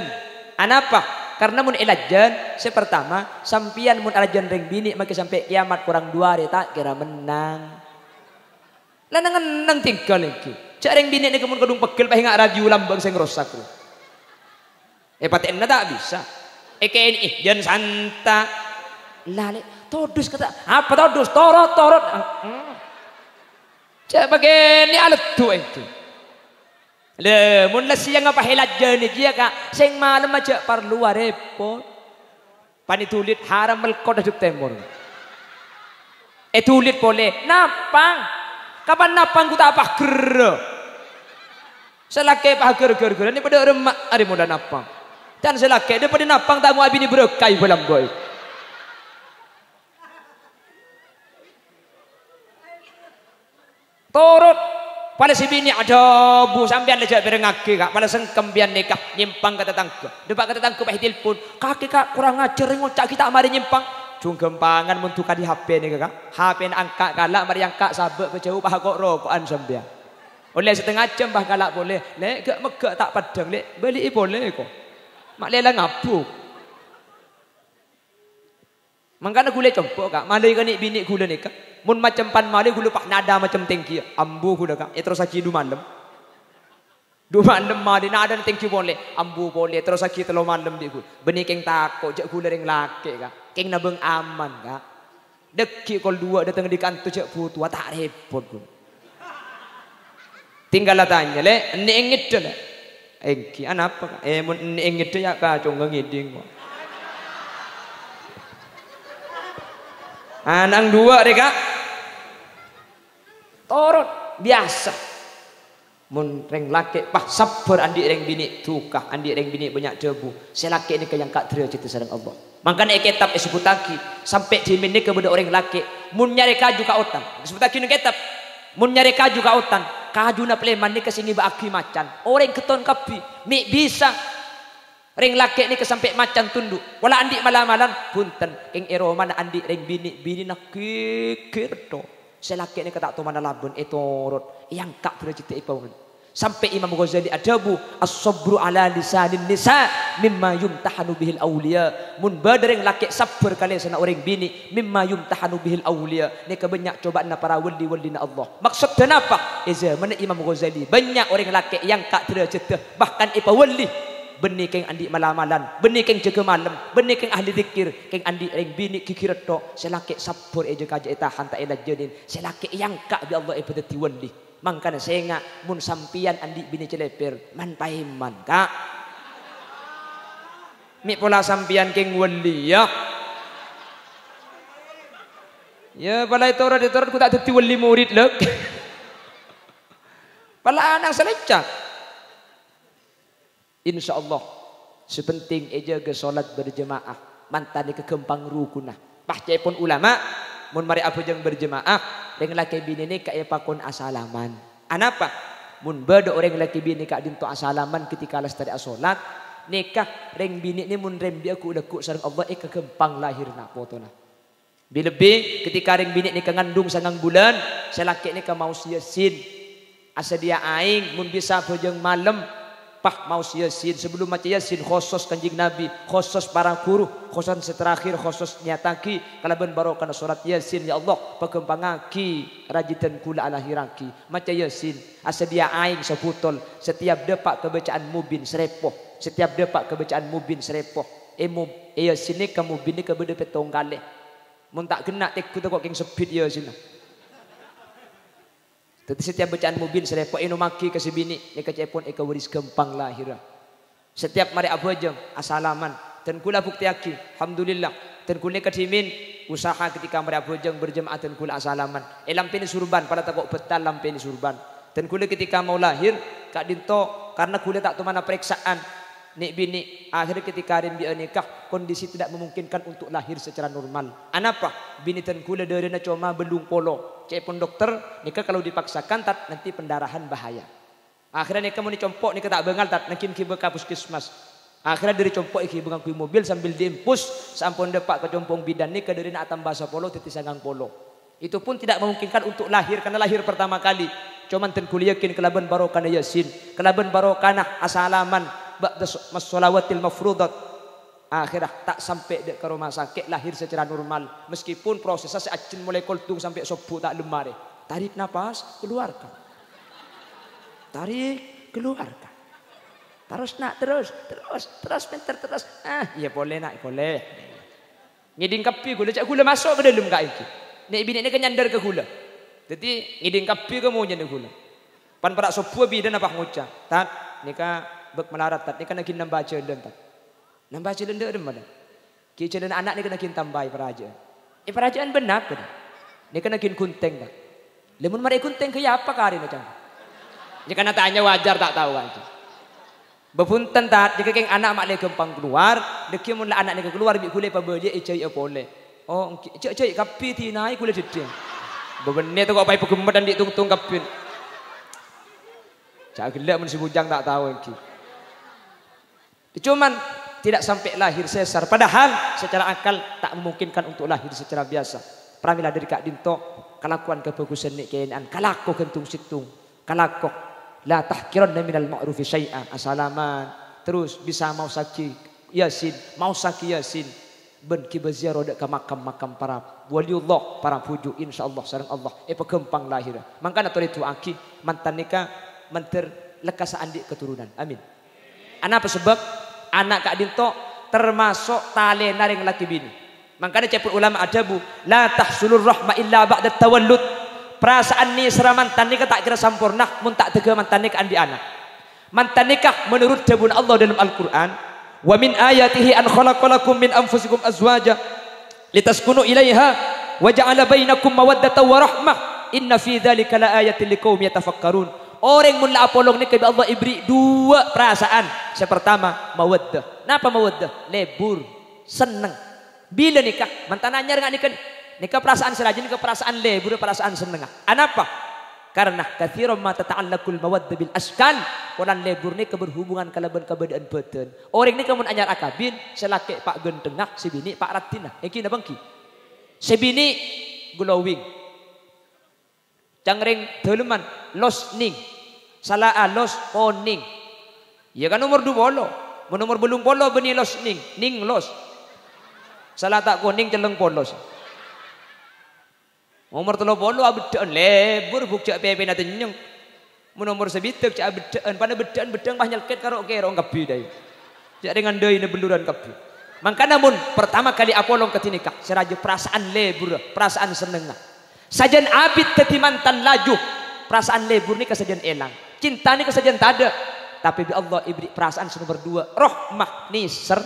Anapa? Karena mun elajen sepertama sampian mun alajen ring bini makin sampai kiamat kurang 2 hari tak kira menang. Lanangan nang tinggal lagi. Cek ring bini ni kemun kedung pegel pahi ngak radio lambang sing rosak lu. Paten tak bisa. Ini jan santa lale todus kata apa todus torot cak bagian ni alat tu itu le mun la siang apa helajan ni dia kak sing malam aja perlu repot pani tulit haram melkot hidup temur tulit boleh napang kapan napang ku tak apa ger selake apa ger ni pada remak ada muda napang dan selake dia pada napang tak mau abini berokai dalam boy. Torot pada si bini ada bu sampean lejak berengake kak pada sengkem bian nikah nyimpang kata tangke depak kata tangke pakai telepon kaki kak kurang ngajar ngocak kita mari nyimpang cung gempangan mentuka di HP ni kak HP angkat galak mari angkat sabek berjauh bah kok rokokan sampean oleh setengah jam bah galak boleh lek gak megak tak padang lek beli boleh kok mak lela ngabuk mangkana gule compok kak malai kan bini gule ni kak mun macam pan malai gule pak nada macam tengki ambu gule kak terus aki du malam malai nada tengki boleh ambu boleh terus aki telo malam di gule beni keng takok jak gule ring laki kak keng nabeng aman kak deki kol 2 datang di kantor jak putu tak repot gule tinggal tanya le ni engit le engki anapa kak mun ni engit ya kak congeng ngiding anang 2 deh kak torot biasa mun reng laki pah sabar andi reng bini tukah andi reng bini banyak debu selaki ini yang kak derajat sareng Allah makanya kitab disebut lagi sampai di ini kepada orang laki mun nyari kaju ka otan disebut lagi ini kitab mun nyari kaju ka otan kaju na pleman ni kesingi baaki macan orang keton kapi mi bisa ring laki ni kesampai macan tunduk wala andi malam-malam punten king eroman andi ring bini nak kikir to selaki ni ketak to mana labun etorot yang kak derajat ipau Sampai Imam Ghazali adabu as-sabru ala lisanin nisa mimma yumtahanu bihil awliya. Mun badereng laki sabar kali sana orang bini mimma yumtahanu bihil awliya. Nika banyak cobaan para wali-wali na Allah. Maksudnya apa? Mana Imam Ghazali banyak orang laki yang kak derajat bahkan ipa wali. Benih keng andi malamalan, benih keng jaga malam, benih keng ahli zikir, keng andi reng bini kikirat to. Selaki sabar eja kaja tahan tak elah jadin. Selaki yang kak bi Allah ibadati wali. Mangkana senga mun sampian andi bini celeper man paiman kak mi pola sampian keng wali ya balai torot ku tak dadi wali murid lek pala anak selecak insyaallah sepenting eja ke salat berjemaah mantani ke kempang rukunah pahcai pun ulama mun mari apa jeng berjemaah dengan laki bini ni kaya pakon asalaman. Anapa? Mun beda orang laki bini kak dinto asalaman ketika alas tadi asolat nikah reng bini ni mun rem dia ku udah ku sareng Allah eka kempang lahir nak foto na. Lebih ketika reng bini ni kangandung sangang bulan selaki ni ka mau siasin asa dia aing mun bisa bojeng malam pah mau yasin sebelum maca yasin khusus kanjing Nabi khusus para guru khusus terakhir khusus nyataki kalaban barokah surat yasin ya Allah pakempangaki rajitan kula ala hiraki maca yasin asa dia aing seputol setiap depak kebacaan mubin serepoh setiap depak kebacaan mubin serepoh yasin ni kamu bini kebede petong kali mun tak kena tek ku kok king sepit yasin. Tetapi setiap bacaan mubin serepok inu maki ke si bini ni kecepon eka waris kempang lahir. Setiap mari abu ajeng asalaman dan kula bukti aki alhamdulillah dan kula ketimin usaha ketika mari abu ajeng berjemaah dan kula asalaman lampeni surban pada takok betal lampeni surban dan kula ketika mau lahir kak dinto karena kula tak tu mana periksaan nik bini akhir ketika rin dia nikah kondisi tidak memungkinkan untuk lahir secara normal. Anapa? Bini tan kula dari na cuma belung polo. Cepon dokter nikah kalau dipaksakan tat nanti pendarahan bahaya. Akhirnya nikah mau dicompok nikah tak bengal tat nakin ki beka puskesmas. Akhirnya dari compok iki bengang kui mobil sambil diimpus sampun depak ke compong bidan nikah dari na atam bahasa polo titi sangang polo. Itu pun tidak memungkinkan untuk lahir karena lahir pertama kali. Cuman tan kula yakin kelaban barokana yasin, kelaban barokana asalaman ba'da mas-shalawatil mafruḍat akhirah tak sampai dek ke rumah sakit lahir secara normal meskipun prosesnya seacin mulai koltung sampai sobu tak lemah deh tarik nafas keluarkan tarik keluarkan terus pinter terus iya boleh nak boleh ngiding kapi gula cak gula masuk ke dalam kak iki nek bini ni kenyandar ke gula jadi ngiding kapi ke mau nyandar gula pan perak sobu bidan apa ngucap tat nikah bek melarat tat ni kena kin nambah celen tat nambah celen dak mana ki celen anak ni kena kin tambai peraja perajaan benak kat ni kena kin kunteng tat lemun mari kunteng ke apa kari macam jika nak tanya wajar tak tahu kan bepunten tat jika keng anak mak le kempang keluar deki mun la anak ni keluar bi kule pa beje icai apole oh cek kapi ti nai kule dedeng bebene tu kok pai pegemet dan ditung-tung kapin cak gelak mun si bujang tak tahu iki. Cuman tidak sampai lahir sesar. Padahal secara akal tak memungkinkan untuk lahir secara biasa. Pramila dari kak dinto kalakuan kebagusan nik kenan kalako kentung situng kalako la tahkiranna minal ma'rufi syai'a asalaman terus bisa mau saki yasin mau saki yasin ben kibaziarah dak ke makam-makam para waliullah para puju insyaallah sareng Allah pekempang lahir. Mangkana tore itu aki mantan nikah menter lekas andik keturunan. Amin. Ana apa sebab anak kak dinto termasuk tali naring laki bini. Makanya cepul ulama adabu la tahsulur rahma illa ba'da tawallud. Perasaan ni sera mantan nikah tak kira sempurna mun tak tega mantan nikah andi anak. Mantan nikah menurut jabun Allah dalam Al-Qur'an wa min ayatihi an khalaqalakum min anfusikum azwaja litaskunu ilaiha wa ja'ala bainakum mawaddatan wa rahmah inna fi dzalika laayatin liqaumin yatafakkarun. Orang mun la apolong nikah Allah ibri dua perasaan. Yang pertama mawaddah. Napa mawaddah? Lebur, seneng. Bila nikah mantan anyar enggak nikah? Nikah perasaan serajin nikah perasaan lebur perasaan seneng. Anapa? Karena katsiran ma tata'allaqul mawaddah bil askan. Orang lebur nikah berhubungan kalaban keadaan badan. Orang nikah mun anyar akabin selake pak gendengak si bini pak ratina. Iki na bangki. Si bini glowing. Jangreng daleman los ning Salah alos poning. Ya kan nomor 2 polo. Nomor belum polo beni los ning los. Salah tak kuning celeng polos. Nomor 3 polo abedaan lebur bukjak pepe na tenyeng. Nomor sebitek cak abedaan pada bedaan bah nyelket karo kerong kabi dai. Jak dengan deui na beluran kabi. Mangka namun pertama kali apolong ketinikah seraja perasaan lebur, perasaan seneng. Sajan abid teti mantan laju. Perasaan lebur ni kesajian elang. Cinta ni kesajian tak ada. Tapi bi Allah ibri perasaan nomor 2. Rahmah niser.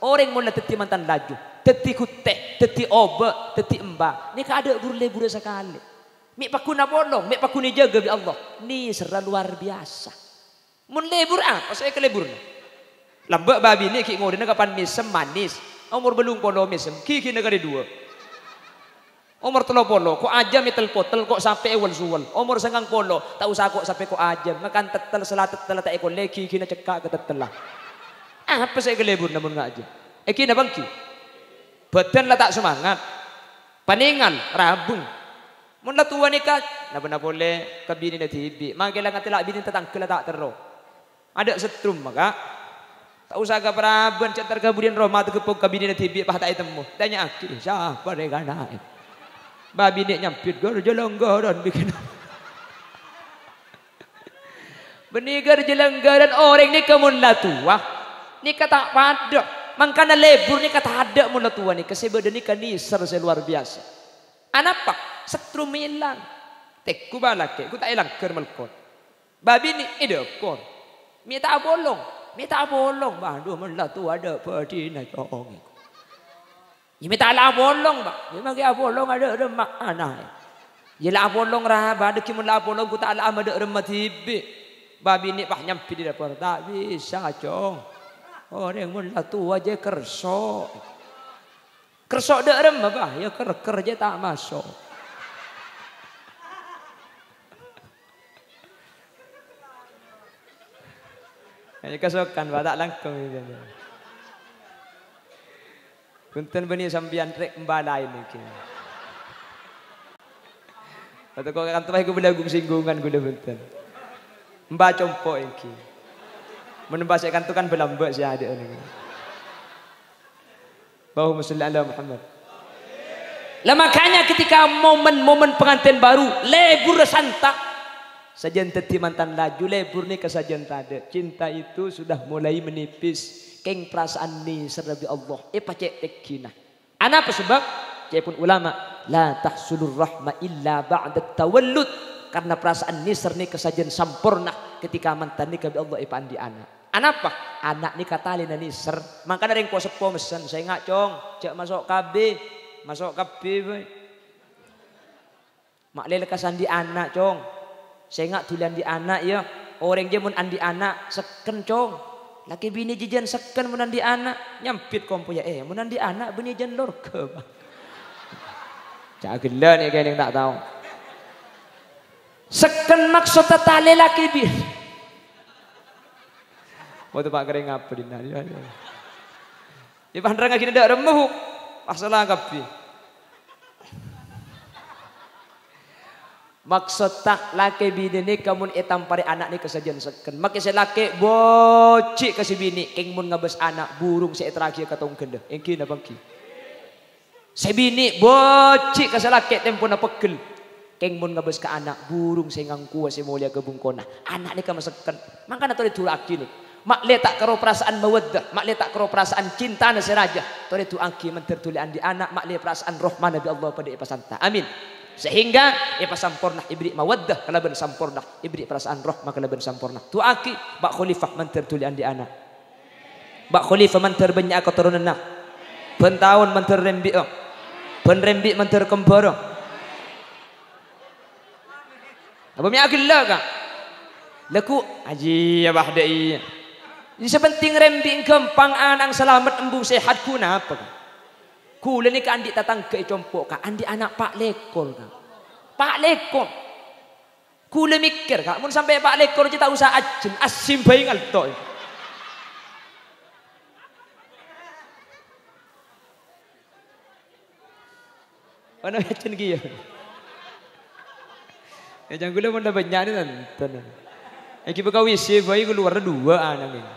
Orang mula teti mantan laju. Teti kuteh, teti oba, teti emba. Ni kada lebur sekali. Mik pakuna bolong, mik pakuni jaga bi Allah. Niser luar biasa. Mun lebur apa saya ke lebur? Lambak babi ni ki ngori kapan misem manis. Umur belum polo misem. Ki negara 2. Umur 30 kok ajam itel potel kok sampai ewal suwal. Umur 90 tak usah kok sampai kok ajam. Makan tetel selat tetel tak ekor leki kina cekak ke tetel lah. Apa saya kelebur namun ngajam. Kina bangki. Badan lah tak semangat. Paningan rabung. Mun lah tua nikah. Napa boleh kabini na tibi. Magilah ngatila bini tetang kela tak terro. Ada setrum maka. Tak usah ke peraban cak terkemudian Roma tu kepung kabini na tibi pah tak temu. Tanya aku siapa mereka naik. Babi ni nyampit garja langgaran bikin. Benih garja langgaran orang ni kemun lah tua. Ni kata pada. Mangkana lebur ni kata ada mun lah tua ni. Kesebadan ni kan niser luar biasa. Anapa? Setrum hilang. Tekku balak. Ku tak hilang kermelkot. Babi ni edekor. Mi tak bolong. Mi tak bolong. Baduh mun lah tua ada padi na jong. Ya minta lah bolong ba. Ya magi bolong ada remak anak. Ya lah bolong rah ba ada kimun lah bolong ku tak lah ada remak tibi. Babi ni bah nyampi di dapur tak bisa cong. Orang mun lah tua je kerso. Kerso dak remak ba ya ker je tak masuk. Hanya kesokan ba tak langkung ini. Punten beni sambian rek mbalai niki. Atau kau kan tempat aku belagu singgungan gula punten. Mbak compok iki. Menembas kan tu kan belambak si adik ni. Allahumma shalli ala Muhammad. Lah makanya ketika momen-momen pengantin baru lebur santa. Sajian teti mantan laju lebur ni kesajian tada. Cinta itu sudah mulai menipis. Keng perasaan ni serbi Allah. Pacek tekina. Ana apa sebab? Cepun ulama. La tahsulur rahma illa ba'da tawallud. Karena perasaan ni serni kesajian sampurna. Ketika mantan ni kabi Allah ipandi anak. Anapa? Anak ni katali na ni ser. Makanya ring kuasa po mesen. Saya ngak cong. Cek masuk KB. Masuk KB. Mak lelekasan di anak cong. Saya ngak tulian di anak ya. Orang je mun andi anak. Seken cong. Laki bini jijan seken munan di anak nyampit kompo ya munan di anak bini jan lor ke. Cak gila ni kalian tak tahu. Seken maksud tali laki bini. Waktu pak kering apa di nari. Di pandrang lagi tidak remuk. Masalah kapi. Maksud tak laki bini ni kamun etam pare anak ni kesajian seken. Maka saya laki bocik kasih bini. Keng mun ngabes anak burung saya terakhir katong kenda. Engki na bangki. Saya bini bocik kasih laki tempo na pegel. Keng mun ngabes ke anak burung saya ngangku saya mulia ke bungkona. Anak ni kamu seken. Maka na tadi tulaki ni. Mak letak karo perasaan mawaddah. Mak letak karo perasaan cinta na si raja. Tadi tu angki mentertulian di anak. Mak le perasaan rohman Nabi Allah pada ipasanta. Amin. Sehingga ipa sampurna ibri mawaddah kalaban sampurna ibri perasaan roh maka kalaban sampurna tu aki bak khalifah manter tulian di anak bak khalifah manter banyak keturunan nak pentahun manter rembi penrembi manter kemporo apa mi akil lah kak laku aji abah dai ini sepenting rembi kempang anang selamat embung sehat kuna apa kak kula ni ka andi tatang ke compok ka andi anak Pak Lekor ka. Pak Lekor. Kula mikir ka mun sampai Pak Lekor je tak usah ajen asim bae ngalto. Ana ajen ki ya. Ya jangan kula mun banyak ni nonton. Iki buka WC bayi keluar dua anak ini.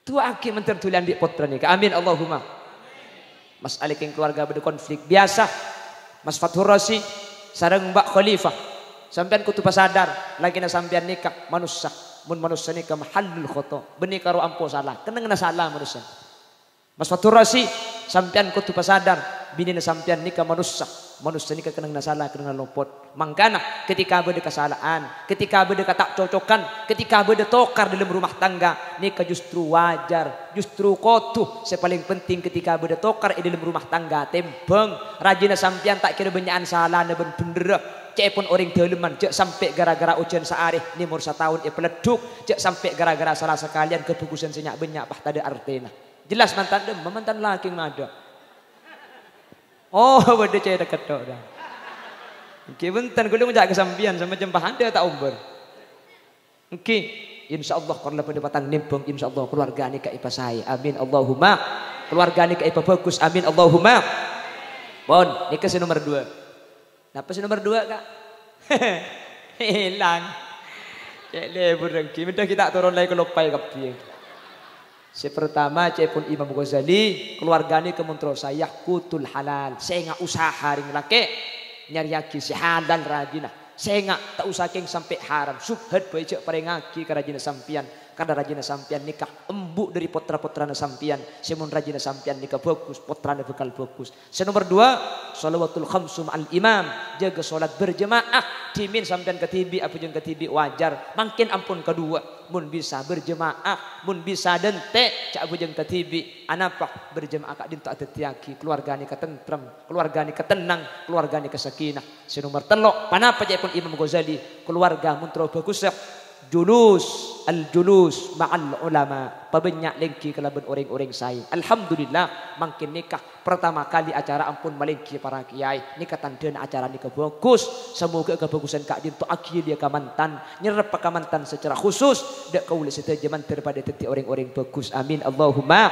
Tua aki menteri tulian di potra nih. Amin Allahumma. Mas alik yang keluarga berkonflik biasa. Mas Fathur Rasi sareng Mbak Khalifah. Sampean kutu pasadar lagi na sampean nikah manusia. Mun manusia nikah mahallul khoto. Benih karo ampo salah. Kenang na salah manusia. Mas Fathur Rasi sampean kutu pasadar bini na sampean nikah manusia. Manusia nikah kenang na salah kenang na lopot. Mangkana ketika beda kesalahan, ketika beda tak cocokan, ketika beda tokar dalam rumah tangga, nikah justru wajar, justru kotuh. Sepaling penting ketika beda tokar dalam rumah tangga tembeng. Rajina sampean tak kira benyaan salah na bener. Cek pun orang daleman, cek sampai gara-gara ujian searih nimur setahun peleduk, cek sampai gara-gara salah sekalian kebukusan senyak banyak bah tada artena. Jelas mantan dem, mantan laki ngada. Oh, beda cek dekat dah. Oke, bentar gue menjaga kesampian sama jempah anda tak umber. Oke, insya Allah kalau pada batang nempeng, insya Allah keluarga ni kaipa saya. Amin Allahumma. Keluarga ni kaipa bagus. Amin Allahumma. Bon, ni kasih nomor 2. Napa sih nomor 2 kak? Hilang. Cek lebur rengki. Minta kita turun lagi ke lopai kapi. Si pertama cek pun Imam Ghazali. Keluarga ni kementrol saya kutul halal. Saya nggak usaha ring laki. Nyari aki si halal rajina. Saya nggak tak usah keng sampai haram. Subhat baik cek pareng aki kerajina sampian. Karena rajina sampian nikah embuk dari potra-potra sampian. Semun rajina sampian nikah bagus, potra bekal bagus. Nomor 2, sholawatul khamsum al imam. Jaga sholat berjemaah. Dimin sampian ketibi, apa jeng ketibi wajar. Makin ampun kedua. Mun bisa berjemaah, mun bisa dente, cak apa jeng ketibi. Anapa berjemaah kak dinto ada tiaki. Keluarga ni ketentrem, keluarga ni ketenang, keluarga ni kesakinah. Nomor 3, panapa cak pun Imam Ghazali. Keluarga muntro bagus ya. Julus al-julus ma'al ulama. Pabanyak lengki kelaban orang-orang saya. Alhamdulillah makin nikah pertama kali acara ampun malengki para kiai. Nikah tanda acara nikah bagus. Semoga kebagusan kak dinto akhir dia kamantan. Nyerap kamantan secara khusus. Dak kau boleh setia mantar pada tetik orang-orang bagus. Amin Allahumma.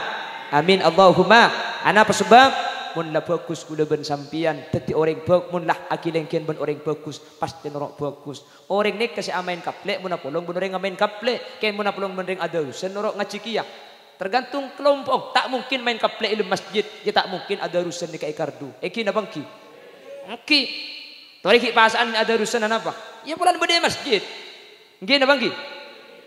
Amin Allahumma. Apa sebab? Mun lah bagus kula ben sampian dadi orang bagus, mun lah akilengken ben orang bagus pasti norok bagus. Orang ni kasi amain kaplek mun apolong ben orang amain kaplek ken mun apolong ben ada urusan norok ngacikia. Tergantung kelompok. Tak mungkin main kaplek di masjid, ya tak mungkin ada urusan ni kai kardu. Eki na bangki. Eki. Tori pasaan ada urusan apa? Ya bulan bede masjid. Nggih na bangki.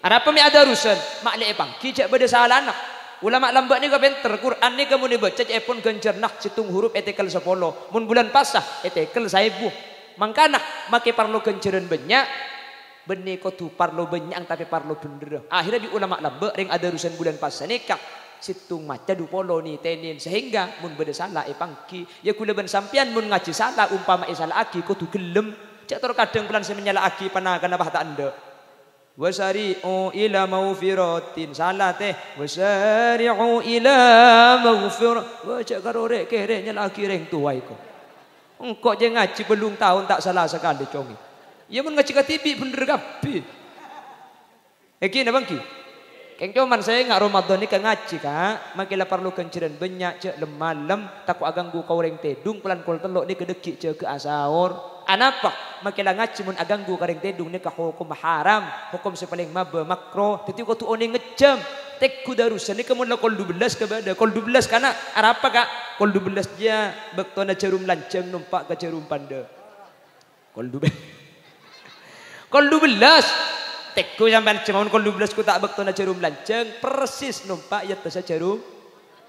Apa mi ada urusan? Mak le bangki cak bede salah anak. Ulama lambat ni kabenter Quran ni kamu ni baca epon gencer nak situng huruf etekel 10 mun bulan pasah etekel 1000 mangkana make parlo genceran banyak benih ko tu parlo banyak tapi parlo bener akhirnya di ulama lambat ring ada urusan bulan pasah nikah situng maca 20 ni tenin sehingga mun beda salah pangki ya kula ben sampean mun ngaji salah umpama salah aki ko tu gelem cak kadang bulan saya menyala aki panakan apa tak anda. Wasari'u ila maghfiratin salah teh wasari'u ila maghfirah baca karo rek kereknya lagi reng tuai ko engkau je ngaji belum tahun tak salah sekali congi ya mun ngaji katibi bener kapi eki na bangki keng cuman saya nggak Ramadan ni kan ngaji kak makila perlu kenciran banyak cek lemalem takut aganggu kau reng tedung pelan kol telok ni kedeki cek ke asahor. Anapa makila ngaji mun aganggu kareng tedung ni ka hukum haram hukum sepaling maba makro teti ko tu one ngecem tek ku darusan ni kamun la kol 12 ke bada kol 12 kana apa kak kol 12 dia bektona cerum lanceng numpak ke cerum panda kol 12 kol 12 tek ku sampean cemon kol 12 ku tak bektona cerum lanceng persis numpak ya tasa cerum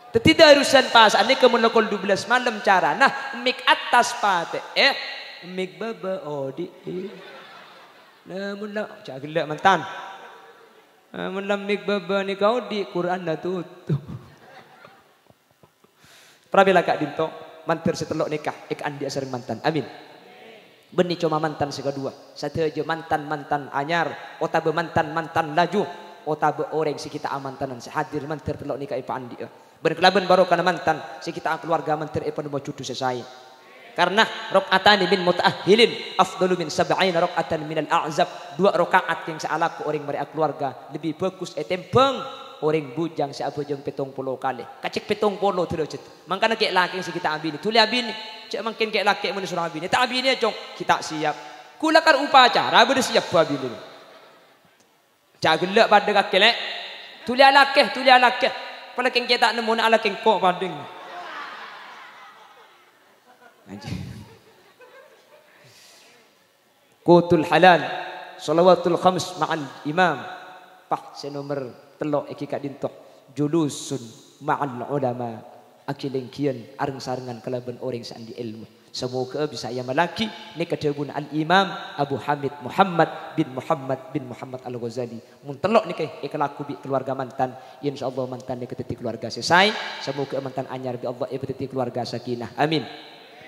teti darusan pas ane kamun la kol 12 malam cara nah mik atas pate Mik baba odi. Namun lah cak gelak mantan. Namun lah mik baba ni kau di Quran dah tutup. Prabila kak dinto mantir setelok nikah ikan dia sering mantan. Amin. Beni cuma mantan sekedua. Satu aja mantan anyar. Otabe mantan laju. Otabe orang si kita amantanan sehadir mantir telok nikah ipaan dia. Berkelaban baru karena mantan si kita keluarga mantir ipan mau cucu selesai. Karena rakaatan min mutaahhilin afdalu min 70 rakaatan min al-a'zab 2 rakaat yang saalaku orang mereka keluarga lebih bagus tembang orang bujang si abujang 70 kali kacik 70 terus mangkana kek laki si kita abini tuli abini cak mungkin kek laki mun surah abini tak abini cong kita siap Kulakan upacara bersiap babil. Jagelak pada kaki lek. Tulia lakeh. Pada keng kita nemu nak ala keng kok pading. Qutul halal. Salawatul khams ma'al imam. Pak senomor telok iki kak dintok. Julusun ma'al ulama. Akilengkian areng-sarengan kelaban orang sandi ilmu. Semoga bisa ia melaki ni kedebun al-Imam Abu Hamid Muhammad bin Muhammad Al-Ghazali. Mun telok ni ke ikhlaku bi keluarga mantan. Insyaallah mantan ni keteti keluarga selesai. Semoga mantan anyar bi Allah ibtiti keluarga sakinah. Amin.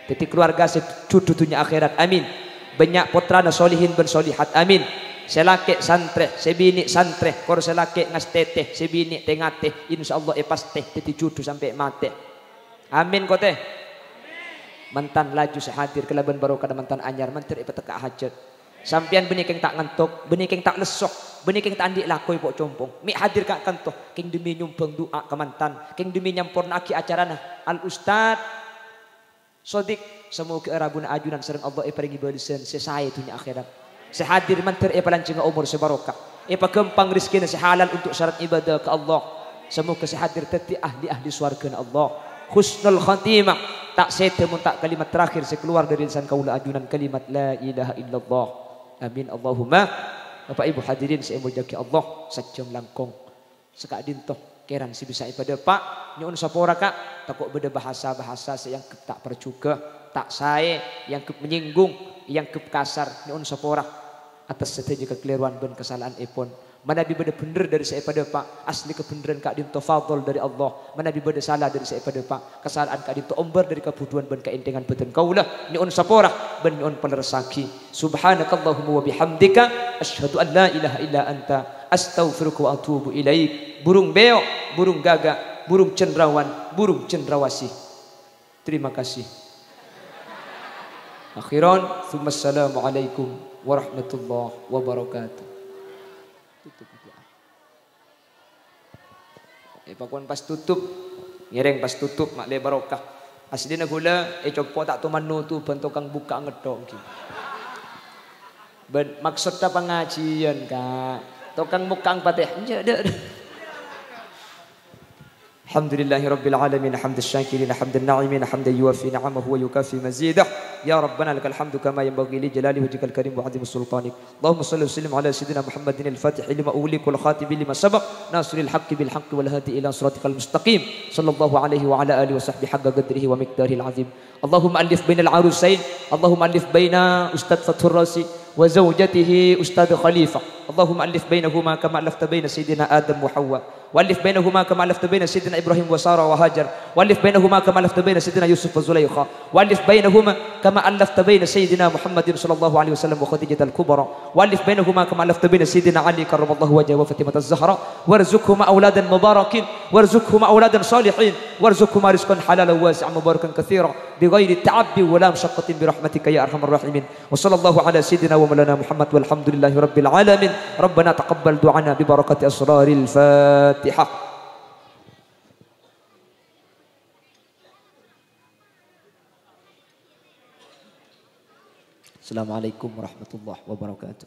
Teti keluarga secudu dunia akhirat. Amin. Banyak putrana solihin ben solihat. Amin. Selake santre, sebini santre, kor selake ngastete, sebini tengate. Insyaallah paste teti cudu sampai mati. Amin kote. Mantan laju sehadir kelaban baru kada mantan anyar mantir ipeteka hajat. Sampian benih keng tak ngantuk, benih keng tak lesok, benih keng tak andik lakoi pok compong. Mi hadir kak kantoh, keng demi nyumpeng doa ke mantan, keng demi nyampurna aki acarana. Al Ustad Sodik semoga rabun ajunan sereng Allah paringi balisen sesai dunia akhirat. Sehadir mantir palancinga umur sebarokah. Pakempang rezeki sehalal untuk syarat ibadah ke Allah. Semoga sehadir teti ahli swarga Allah. Husnul khatimah. Tak setemun tak kalimat terakhir sekeluar dari lisan kaula ajunan kalimat la ilaha illallah. Amin Allahumma. Bapak Ibu hadirin saya muljaki Allah sajam langkong. Sekak dintoh keran si bisa ibadah Pak nyun sapora Kak takut beda bahasa-bahasa yang tak percuka, tak sae, yang menyinggung, yang kasar nyun sapora atas setiap kekeliruan dan kesalahan epon. Mana bibada bener dari saya pada Pak asli kebenaran Kak Dinto fadl dari Allah. Mana bibada salah dari saya pada Pak kesalahan Kak Dinto omber dari kebuduan ben keintingan beten kaulah ni on sapora ben on pelersaki. Subhanakallahumma wa bihamdika asyhadu an la ilaha illa anta astaghfiruka wa atubu ilaik. Burung beo, burung gagak, burung cendrawan, burung cendrawasih. Terima kasih. Akhiran, assalamualaikum warahmatullahi wabarakatuh. Tutup doa. Pakuan pas tutup, ngereng pas tutup mak le barokah. Asli na gula copo tak tu manu tu bentukang buka ngedok. Ben maksud ta pengajian Kak. Tukang mukang patih. Alhamdulillahirabbil alamin hamdas syakirin hamdan na'imin hamdan yuwafi ni'amahu wa yukafi mazidah. Ya Rabbana lakal hamdu kama yanbaghi li jalali wajhikal karim wa 'azimi sultanik. Allahumma shalli wa sallim ala sayyidina Muhammadin al-Fatih lima ughliq wal khatim lima sabaq nasril haqqi bil haqqi wal hadi ila siratikal mustaqim sallallahu alaihi wa ala alihi wa sahbihi haqqa qadrihi wa miqdaril 'azim. Allahumma alif bainal arusain, Allahumma alif baina Ustaz Fathur Rasi wa zawjatihi Ustaz Khalifah. Allahumma alif bainahuma kama alafta baina sayyidina Adam wa Hawa. Walif bainahuma kama alafta baina sayyidina Ibrahim wa Sarah wa Hajar. Walif bainahuma kama alafta baina sayyidina Yusuf wa Zulaikha. Walif bainahuma kama alafta baina sayyidina Muhammadin sallallahu alaihi wasallam wa Khadijah al-Kubra. Walif bainahuma kama alafta baina sayyidina Ali karramallahu wajhahu wa Fatimah az-Zahra. Warzuqhuma auladan mubarakin, warzuqhuma auladan salihin, warzuqhuma rizqan halalan wasi'an mubarakan katsira bighairi ta'abbi wa la mashaqqatin bi rahmatika ya arhamar rahimin. Wa sallallahu ala sayyidina wa maulana Muhammad walhamdulillahi rabbil alamin. Rabbana taqabbal du'ana bi barakati asraril Fatihah. Assalamualaikum warahmatullahi wabarakatuh.